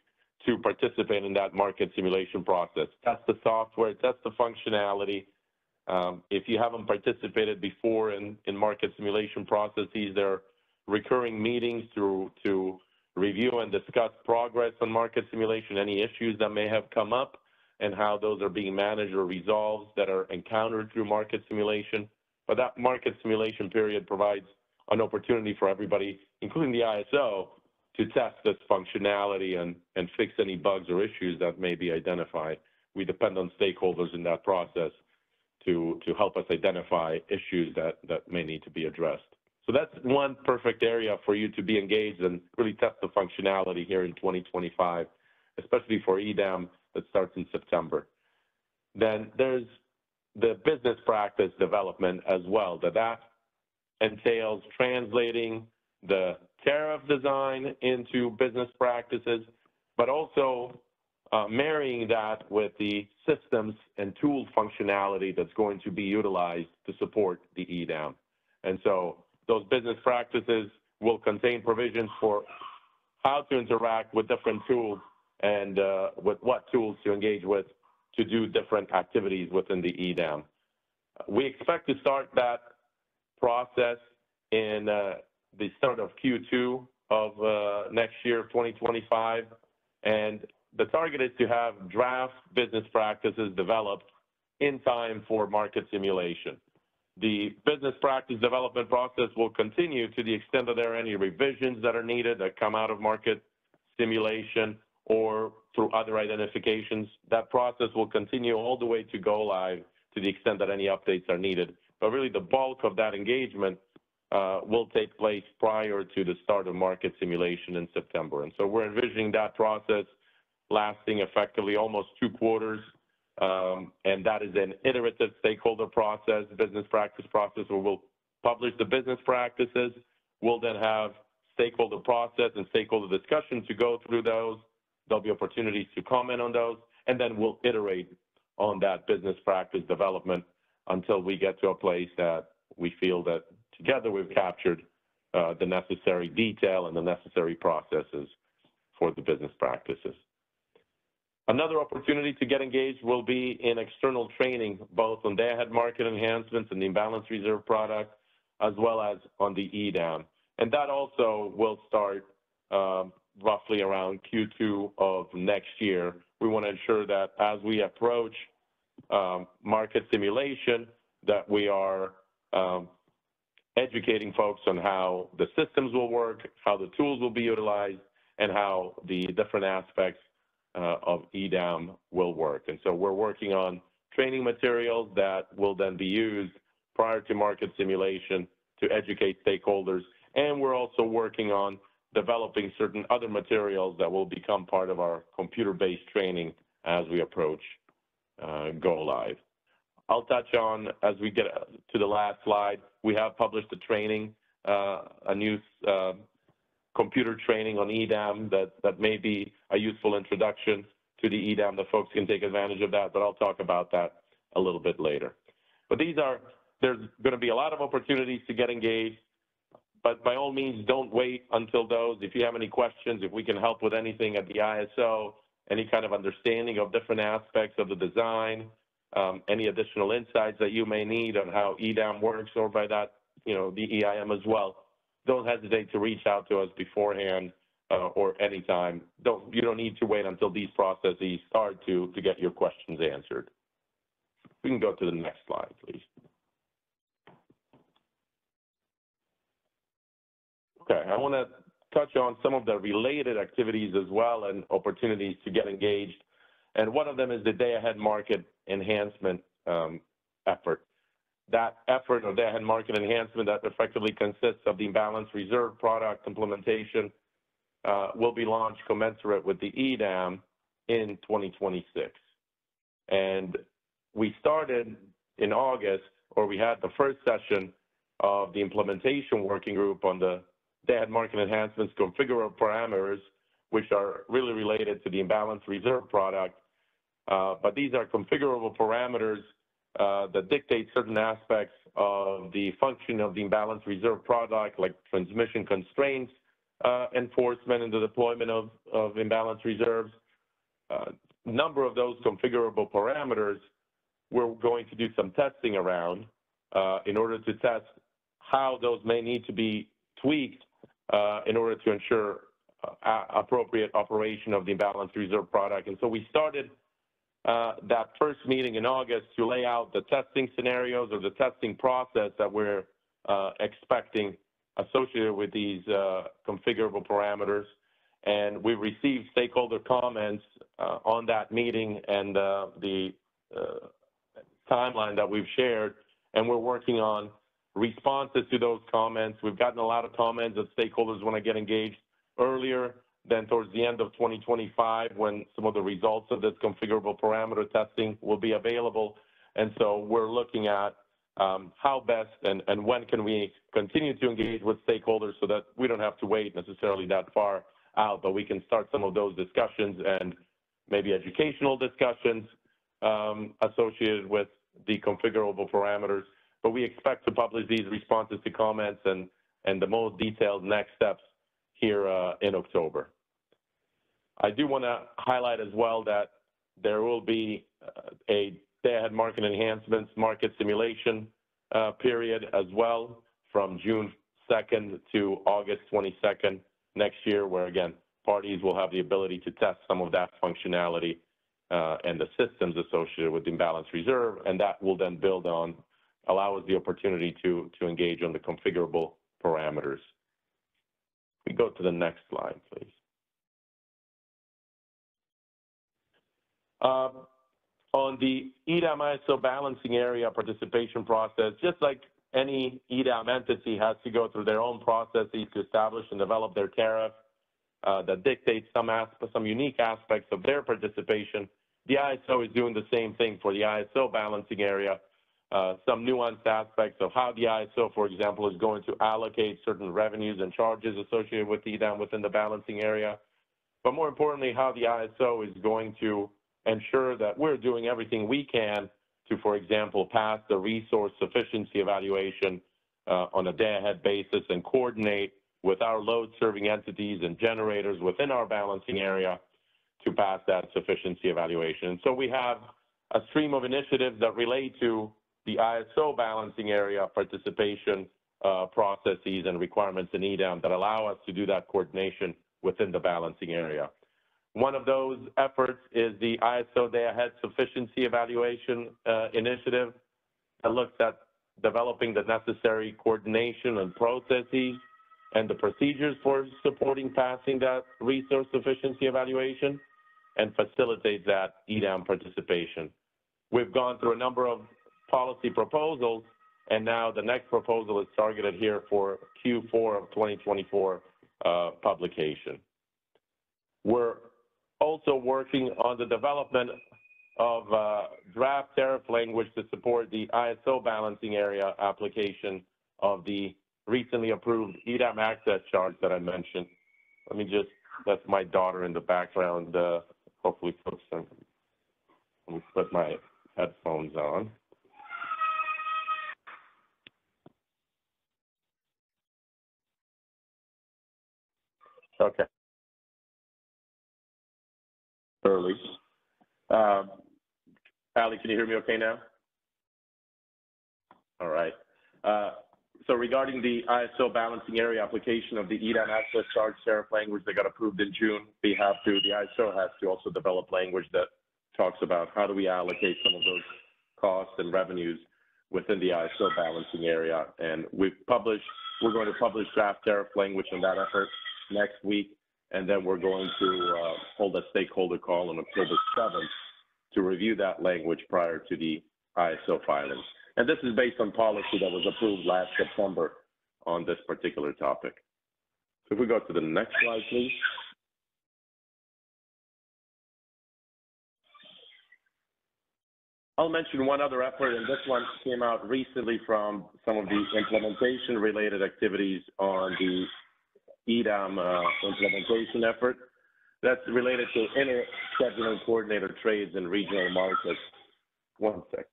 S9: to participate in that market simulation process, test the software, test the functionality. If you haven't participated before in market simulation processes, there are recurring meetings to review and discuss progress on market simulation, any issues that may have come up, and how those are being managed or resolved that are encountered through market simulation. But that market simulation period provides an opportunity for everybody, including the ISO, to test this functionality and fix any bugs or issues that may be identified. We depend on stakeholders in that process to help us identify issues that may need to be addressed. So that's one perfect area for you to be engaged and really test the functionality here in 2025, especially for EDAM that starts in September. Then there's the business practice development as well. That entails translating the tariff design into business practices, but also marrying that with the systems and tool functionality that's going to be utilized to support the EDAM. And so those business practices will contain provisions for how to interact with different tools and with what tools to engage with to do different activities within the EDAM. We expect to start that process in the start of Q2 of next year, 2025, and the target is to have draft business practices developed in time for market simulation. The business practice development process will continue to the extent that there are any revisions that are needed that come out of market simulation or through other identifications. That process will continue all the way to go live to the extent that any updates are needed. But really the bulk of that engagement will take place prior to the start of market simulation in September. And so we're envisioning that process lasting effectively almost 2 quarters. And that is an iterative stakeholder process, business practice process, where we'll publish the business practices. We'll then have stakeholder process and stakeholder discussion to go through those. There'll be opportunities to comment on those, and then we'll iterate on that business practice development until we get to a place that we feel that together we've captured the necessary detail and the necessary processes for the business practices. Another opportunity to get engaged will be in external training, both on day-ahead market enhancements and the imbalance reserve product, as well as on the EDAM. And that also will start roughly around Q2 of next year. We want to ensure that as we approach market simulation, that we are educating folks on how the systems will work, how the tools will be utilized, and how the different aspects of EDAM will work. And so we're working on training materials that will then be used prior to market simulation to educate stakeholders. And we're also working on developing certain other materials that will become part of our computer-based training as we approach go live. I'll touch on, as we get to the last slide, we have published a training, a new computer training on EDAM that may be a useful introduction to the EDAM that folks can take advantage of that, but I'll talk about that a little bit later. But there's going to be a lot of opportunities to get engaged, but by all means, don't wait until those. If you have any questions, if we can help with anything at the ISO, any kind of understanding of different aspects of the design, any additional insights that you may need on how EDAM works, or by that, the EIM as well, don't hesitate to reach out to us beforehand or anytime. You don't need to wait until these processes start to get your questions answered. We can go to the next slide, please. Okay, I want to touch on some of the related activities as well and opportunities to get engaged. And one of them is the day-ahead market enhancement effort. That effort or day-ahead market enhancement that effectively consists of the imbalanced reserve product implementation will be launched commensurate with the EDAM in 2026. And we started in August, or we had the first session of the implementation working group on the day-ahead market enhancements configurable parameters, which are really related to the imbalanced reserve product. But these are configurable parameters that dictate certain aspects of the function of the imbalanced reserve product, like transmission constraints, enforcement, and the deployment of imbalanced reserves. A number of those configurable parameters we're going to do some testing around in order to test how those may need to be tweaked in order to ensure appropriate operation of the imbalanced reserve product. And so we started that first meeting in August to lay out the testing scenarios or the testing process that we're expecting associated with these configurable parameters. And we received stakeholder comments on that meeting and the timeline that we've shared, and we're working on responses to those comments. We've gotten a lot of comments that stakeholders want to get engaged earlier than towards the end of 2025, when some of the results of this configurable parameter testing will be available. And so we're looking at how best and when can we continue to engage with stakeholders so that we don't have to wait necessarily that far out, but we can start some of those discussions and maybe educational discussions associated with the configurable parameters. But we expect to publish these responses to comments and the most detailed next steps here in October. I do want to highlight as well that there will be a day-ahead market enhancements market simulation period as well from June 2nd to August 22nd next year, where again, parties will have the ability to test some of that functionality and the systems associated with the imbalanced reserve, and that will then allow us the opportunity to engage on the configurable parameters. We go to the next slide, please. On the EDAM ISO balancing area participation process, just like any EDAM entity has to go through their own processes to establish and develop their tariff that dictates some unique aspects of their participation, the ISO is doing the same thing for the ISO balancing area. Some nuanced aspects of how the ISO, for example, is going to allocate certain revenues and charges associated with EDAM within the balancing area. But more importantly, how the ISO is going to ensure that we're doing everything we can to, for example, pass the resource sufficiency evaluation on a day-ahead basis and coordinate with our load-serving entities and generators within our balancing area to pass that sufficiency evaluation. And so we have a stream of initiatives that relate to the ISO balancing area participation processes and requirements in EDAM that allow us to do that coordination within the balancing area. One of those efforts is the ISO day-ahead sufficiency evaluation initiative that looks at developing the necessary coordination and processes and the procedures for supporting passing that resource sufficiency evaluation and facilitate that EDAM participation. We've gone through a number of policy proposals, and now the next proposal is targeted here for Q4 of 2024 publication. We're also working on the development of draft tariff language to support the ISO balancing area application of the recently approved EDAM access charge that I mentioned. Let me just, that's my daughter in the background. Hopefully folks can, let me put my headphones on. Okay. Early. Allie, can you hear me okay now? All right. So regarding the ISO balancing area application of the EDAM access charge tariff language that got approved in June, the ISO has to also develop language that talks about how do we allocate some of those costs and revenues within the ISO balancing area. And we're going to publish draft tariff language on that effort next week. And then we're going to hold a stakeholder call on October 7th to review that language prior to the ISO filing. And this is based on policy that was approved last September on this particular topic. So if we go to the next slide, please. I'll mention one other effort, and this one came out recently from some of the implementation related activities on the EDAM implementation effort. That's related to inter-scheduling coordinator trades in regional markets. One second.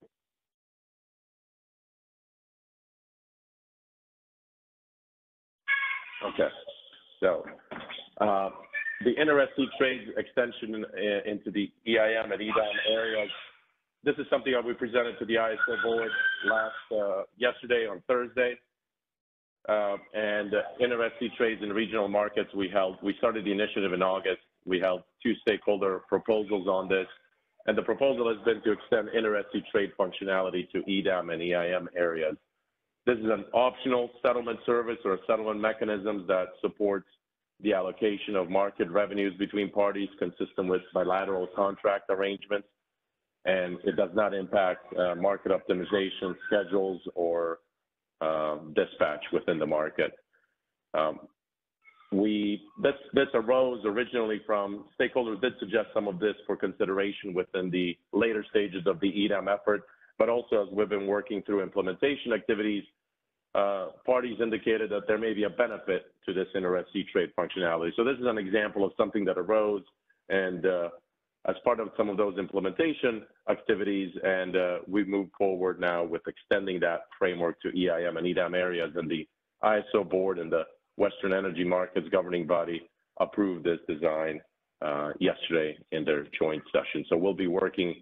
S9: Okay, so the inter-SC trades extension into the EIM and EDAM areas, this is something that we presented to the ISO board yesterday on Thursday. And inter-SC trades in regional markets, we started the initiative in August. We held 2 stakeholder proposals on this, and the proposal has been to extend inter-SC trade functionality to EDAM and EIM areas. This is an optional settlement service or a settlement mechanism that supports the allocation of market revenues between parties consistent with bilateral contract arrangements, and it does not impact market optimization schedules or dispatch within the market. This arose originally from stakeholders did suggest some of this for consideration within the later stages of the EDAM effort, but also as we've been working through implementation activities, parties indicated that there may be a benefit to this inter-SC trade functionality. So this is an example of something that arose, and as part of some of those implementation activities, and we've moved forward now with extending that framework to EIM and EDAM areas, and the ISO board and the Western Energy Markets governing body approved this design yesterday in their joint session. So we'll be working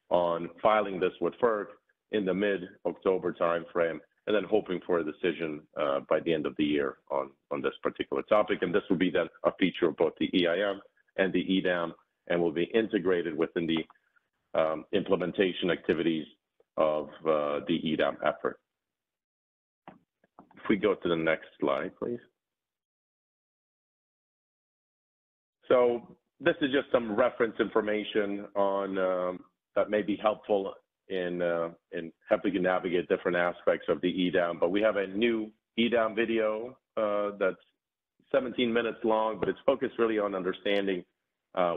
S9: on filing this with FERC in the mid-October timeframe, and then hoping for a decision by the end of the year on this particular topic. And this will be then a feature of both the EIM and the EDAM, and will be integrated within the implementation activities of the EDAM effort. If we go to the next slide, please. So this is just some reference information on that may be helpful in helping you navigate different aspects of the EDAM. But we have a new EDAM video that's 17 minutes long, but it's focused really on understanding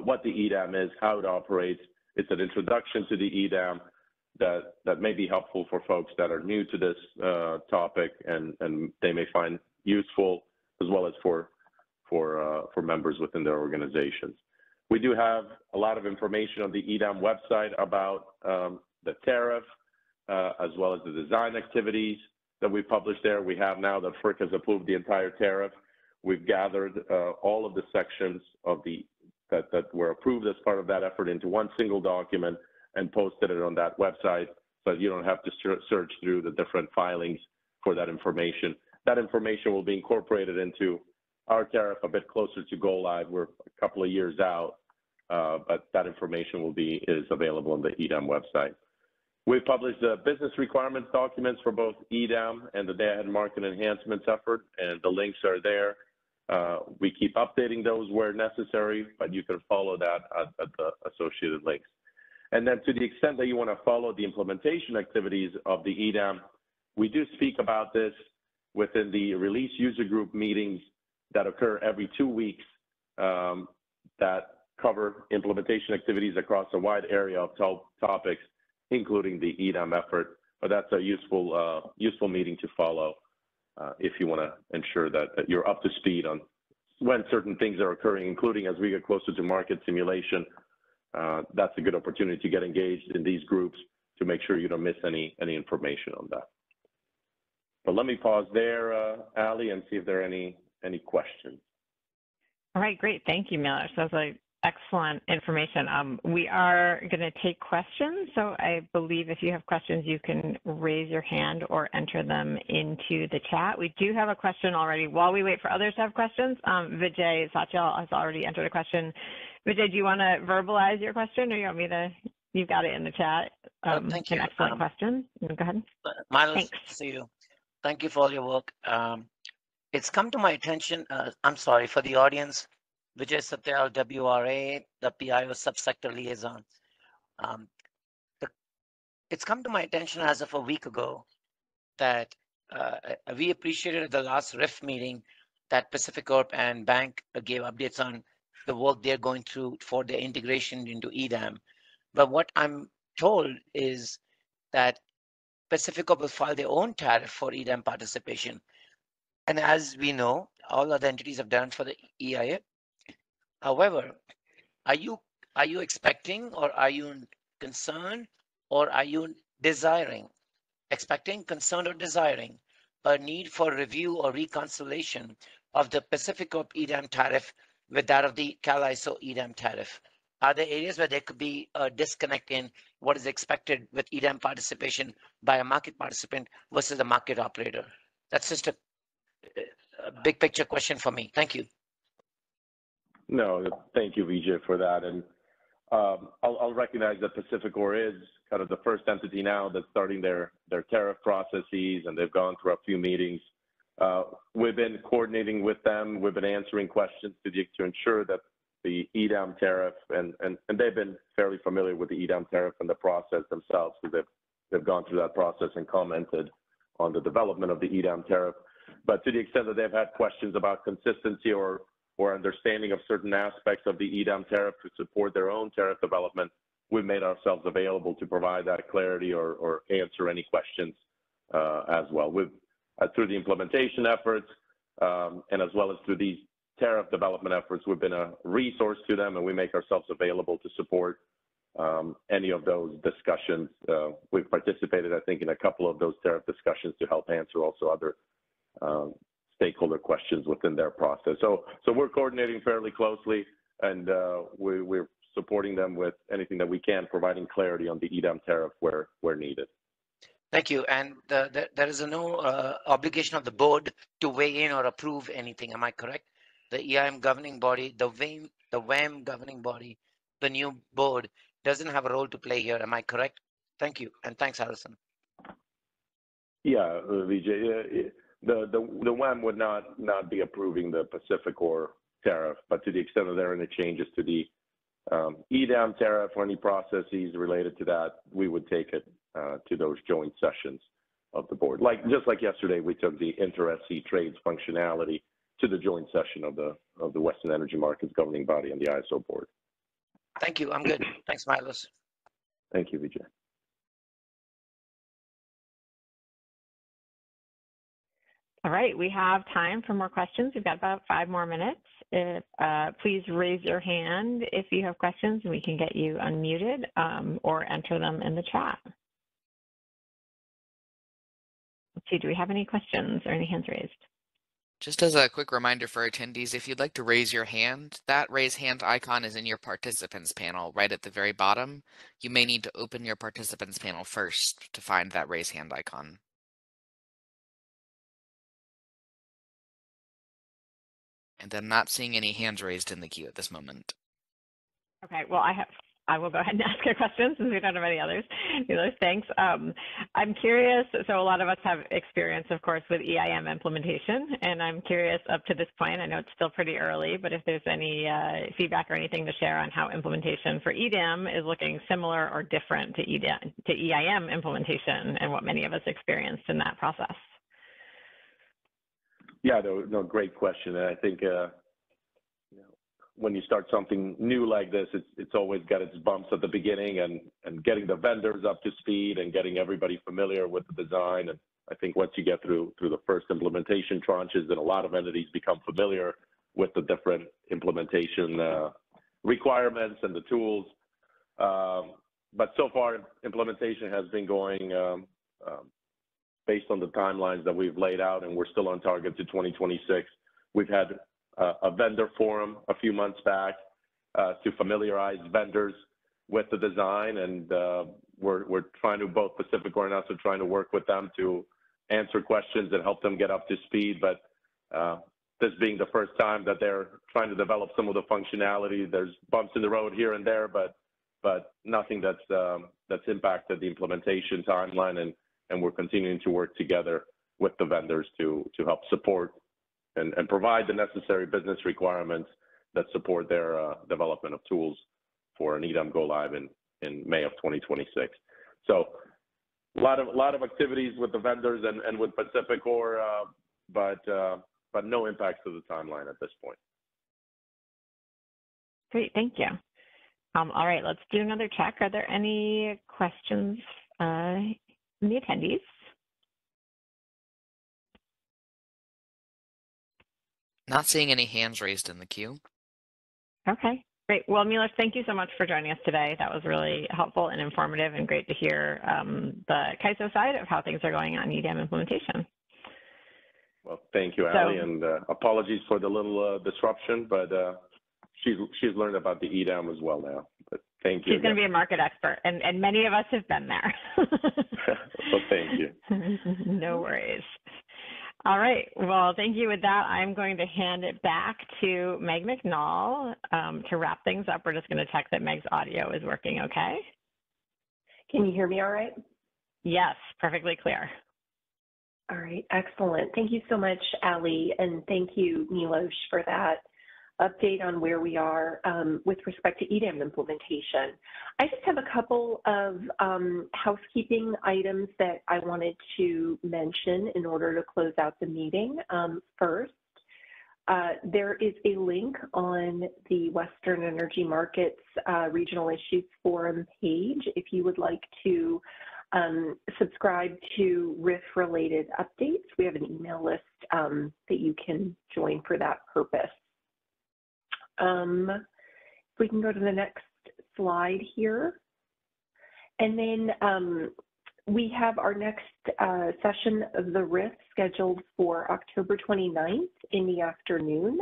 S9: what the EDAM is, how it operates. It's an introduction to the EDAM that may be helpful for folks that are new to this topic, and they may find useful, as well as for members within their organizations. We do have a lot of information on the EDAM website about the tariff, as well as the design activities that we published there. We have now that FERC has approved the entire tariff. We've gathered all of the sections of that were approved as part of that effort into one single document and posted it on that website, so you don't have to search through the different filings for that information. That information will be incorporated into our tariff a bit closer to go live. We're a couple of years out, but that information is available on the EDAM website. We've published the business requirements documents for both EDAM and the day-ahead market enhancements effort, and the links are there. We keep updating those where necessary, but you can follow that at the associated links. And then to the extent that you want to follow the implementation activities of the EDAM, we do speak about this within the release user group meetings that occur every 2 weeks that
S12: cover implementation activities across a wide area of topics, including the EDAM effort. But that's a useful meeting to follow if you want to ensure that you're up to speed on when certain things are occurring, including as we get closer to market simulation. That's a good opportunity to get engaged in these groups to make sure you don't miss any information on that. But let me pause there, Ali, and see if there are any questions.
S11: All right, great. Thank you, Miller. So that's like excellent information. We are going to take questions. So I believe if you have questions, you can raise your hand or enter them into the chat. We do have a question already. While we wait for others to have questions, Vijay Satyal has already entered a question. Vijay, do you want to verbalize your question, or you want me to? You've got it in the chat.
S10: Thank you.
S11: An excellent question. Go ahead.
S10: Milos, see you. Thank you for all your work. It's come to my attention, I'm sorry, for the audience, Vijay Satyal, WRA, the PIO subsector liaison. It's come to my attention as of a week ago that we appreciated at the last RIF meeting that Pacificorp and Bank gave updates on the work they're going through for their integration into EDAM. But what I'm told is that Pacificorp will file their own tariff for EDAM participation. And as we know, all other entities have done for the EIA. However, are you expecting, or are you concerned, or are you expecting, concerned, or desiring a need for review or reconciliation of the Pacificorp EDAM tariff with that of the CalISO EDAM tariff? Are there areas where there could be a disconnect in what is expected with EDAM participation by a market participant versus a market operator? That's just a big picture question for me. Thank you.
S12: No, thank you, Vijay, for that. And I'll recognize that Pacificorp is kind of the first entity now that's starting their tariff processes, and they've gone through a few meetings. We've been coordinating with them. We've been answering questions to ensure that the EDAM tariff, and they've been fairly familiar with the EDAM tariff and the process themselves, because they've gone through that process and commented on the development of the EDAM tariff. But to the extent that they've had questions about consistency or understanding of certain aspects of the EDAM tariff to support their own tariff development, we've made ourselves available to provide that clarity or answer any questions as well. Through the implementation efforts and as well as through these tariff development efforts, we've been a resource to them, and we make ourselves available to support any of those discussions. We've participated, I think, in a couple of those tariff discussions to help answer also other stakeholder questions within their process. So we're coordinating fairly closely, and we're supporting them with anything that we can, providing clarity on the EDAM tariff where needed.
S10: Thank you. And there is no obligation of the board to weigh in or approve anything. Am I correct? The EIM governing body, the WAM governing body, the new board doesn't have a role to play here. Am I correct? Thank you. And thanks, Harrison.
S12: Yeah, Vijay. The WAM would not be approving the Pacificorp tariff, but to the extent that there are any changes to the EDAM tariff or any processes related to that, we would take it to those joint sessions of the board. Just like yesterday, we took the inter-SC trades functionality to the joint session of the Western Energy Markets governing body and the ISO board.
S10: Thank you. I'm good. Thanks, Milos.
S12: Thank you, Vijay.
S11: All right, we have time for more questions. We've got about 5 more minutes. Please raise your hand if you have questions, and we can get you unmuted or enter them in the chat. Let's see, do we have any questions or any hands raised?
S1: Just as a quick reminder for attendees, if you'd like to raise your hand, that raise hand icon is in your participants panel right at the very bottom. You may need to open your participants panel first to find that raise hand icon. And I'm not seeing any hands raised in the queue at this moment.
S11: Okay, well, I will go ahead and ask a question since we don't have any others. Thanks. I'm curious, so a lot of us have experience, of course, with EIM implementation, and I'm curious up to this point, I know it's still pretty early, but if there's any feedback or anything to share on how implementation for EDAM is looking similar or different to EIM implementation and what many of us experienced in that process.
S12: Yeah, no, great question. And I think when you start something new like this, it's always got its bumps at the beginning, and getting the vendors up to speed and getting everybody familiar with the design. And I think once you get through the first implementation tranches, then a lot of entities become familiar with the different implementation requirements and the tools. But so far, implementation has been going based on the timelines that we've laid out, and we're still on target to 2026. We've had a vendor forum a few months back to familiarize vendors with the design, and we're trying to, both PacifiCorp and us are trying to work with them to answer questions and help them get up to speed. But this being the first time that they're trying to develop some of the functionality, there's bumps in the road here and there, but nothing that's impacted the implementation timeline, and we're continuing to work together with the vendors to help support and provide the necessary business requirements that support their development of tools for an EDAM go live in May of 2026. So a lot of activities with the vendors and with PacifiCorp, but no impacts to the timeline at this point.
S11: Great, thank you. All right, let's do another check. Are there any questions in the attendees?
S1: Not seeing any hands raised in the queue.
S11: Okay, great. Well, Milos, thank you so much for joining us today. That was really helpful and informative, and great to hear the CAISO side of how things are going on EDAM implementation.
S12: Well, thank you, Ali, and apologies for the little disruption, but she's learned about the EDAM as well now. But thank you.
S11: She's going to be a market expert, and many of us have been there.
S12: So thank you.
S11: No worries. All right. Well, thank you. With that, I'm going to hand it back to Meg McNall to wrap things up. We're just going to check that Meg's audio is working okay.
S2: Can you hear me all right?
S11: Yes, perfectly clear.
S2: All right, excellent. Thank you so much, Ali, and thank you, Milos, for that update on where we are with respect to EDAM implementation. I just have a couple of housekeeping items that I wanted to mention in order to close out the meeting. First, there is a link on the Western Energy Markets Regional Issues Forum page if you would like to subscribe to RIF-related updates. We have an email list that you can join for that purpose. If we can go to the next slide here. And then we have our next session of the RIF scheduled for October 29th in the afternoon.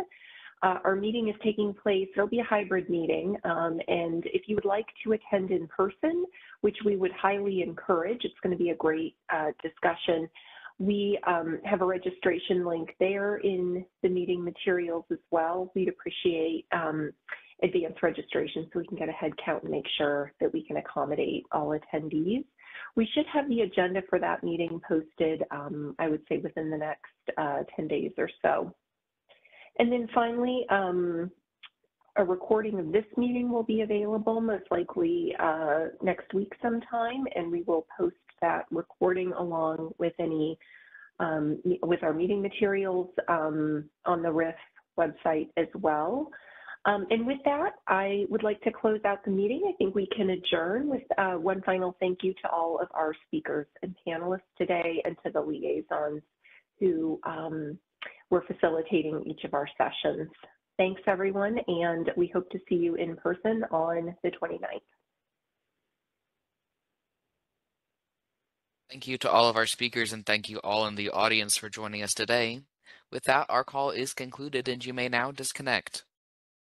S2: Our meeting is taking place, it'll be a hybrid meeting, and if you would like to attend in person, which we would highly encourage, it's going to be a great discussion. We have a registration link there in the meeting materials as well. We'd appreciate advanced registration so we can get a head count and make sure that we can accommodate all attendees. We should have the agenda for that meeting posted, I would say, within the next 10 days or so. And then finally, a recording of this meeting will be available most likely next week sometime, and we will post that recording along with any with our meeting materials on the RIF website as well. And with that, I would like to close out the meeting. I think we can adjourn with one final thank you to all of our speakers and panelists today, and to the liaisons who were facilitating each of our sessions. Thanks, everyone, and we hope to see you in person on the 29th.
S1: Thank you to all of our speakers, and thank you all in the audience for joining us today. With that, our call is concluded, and you may now disconnect.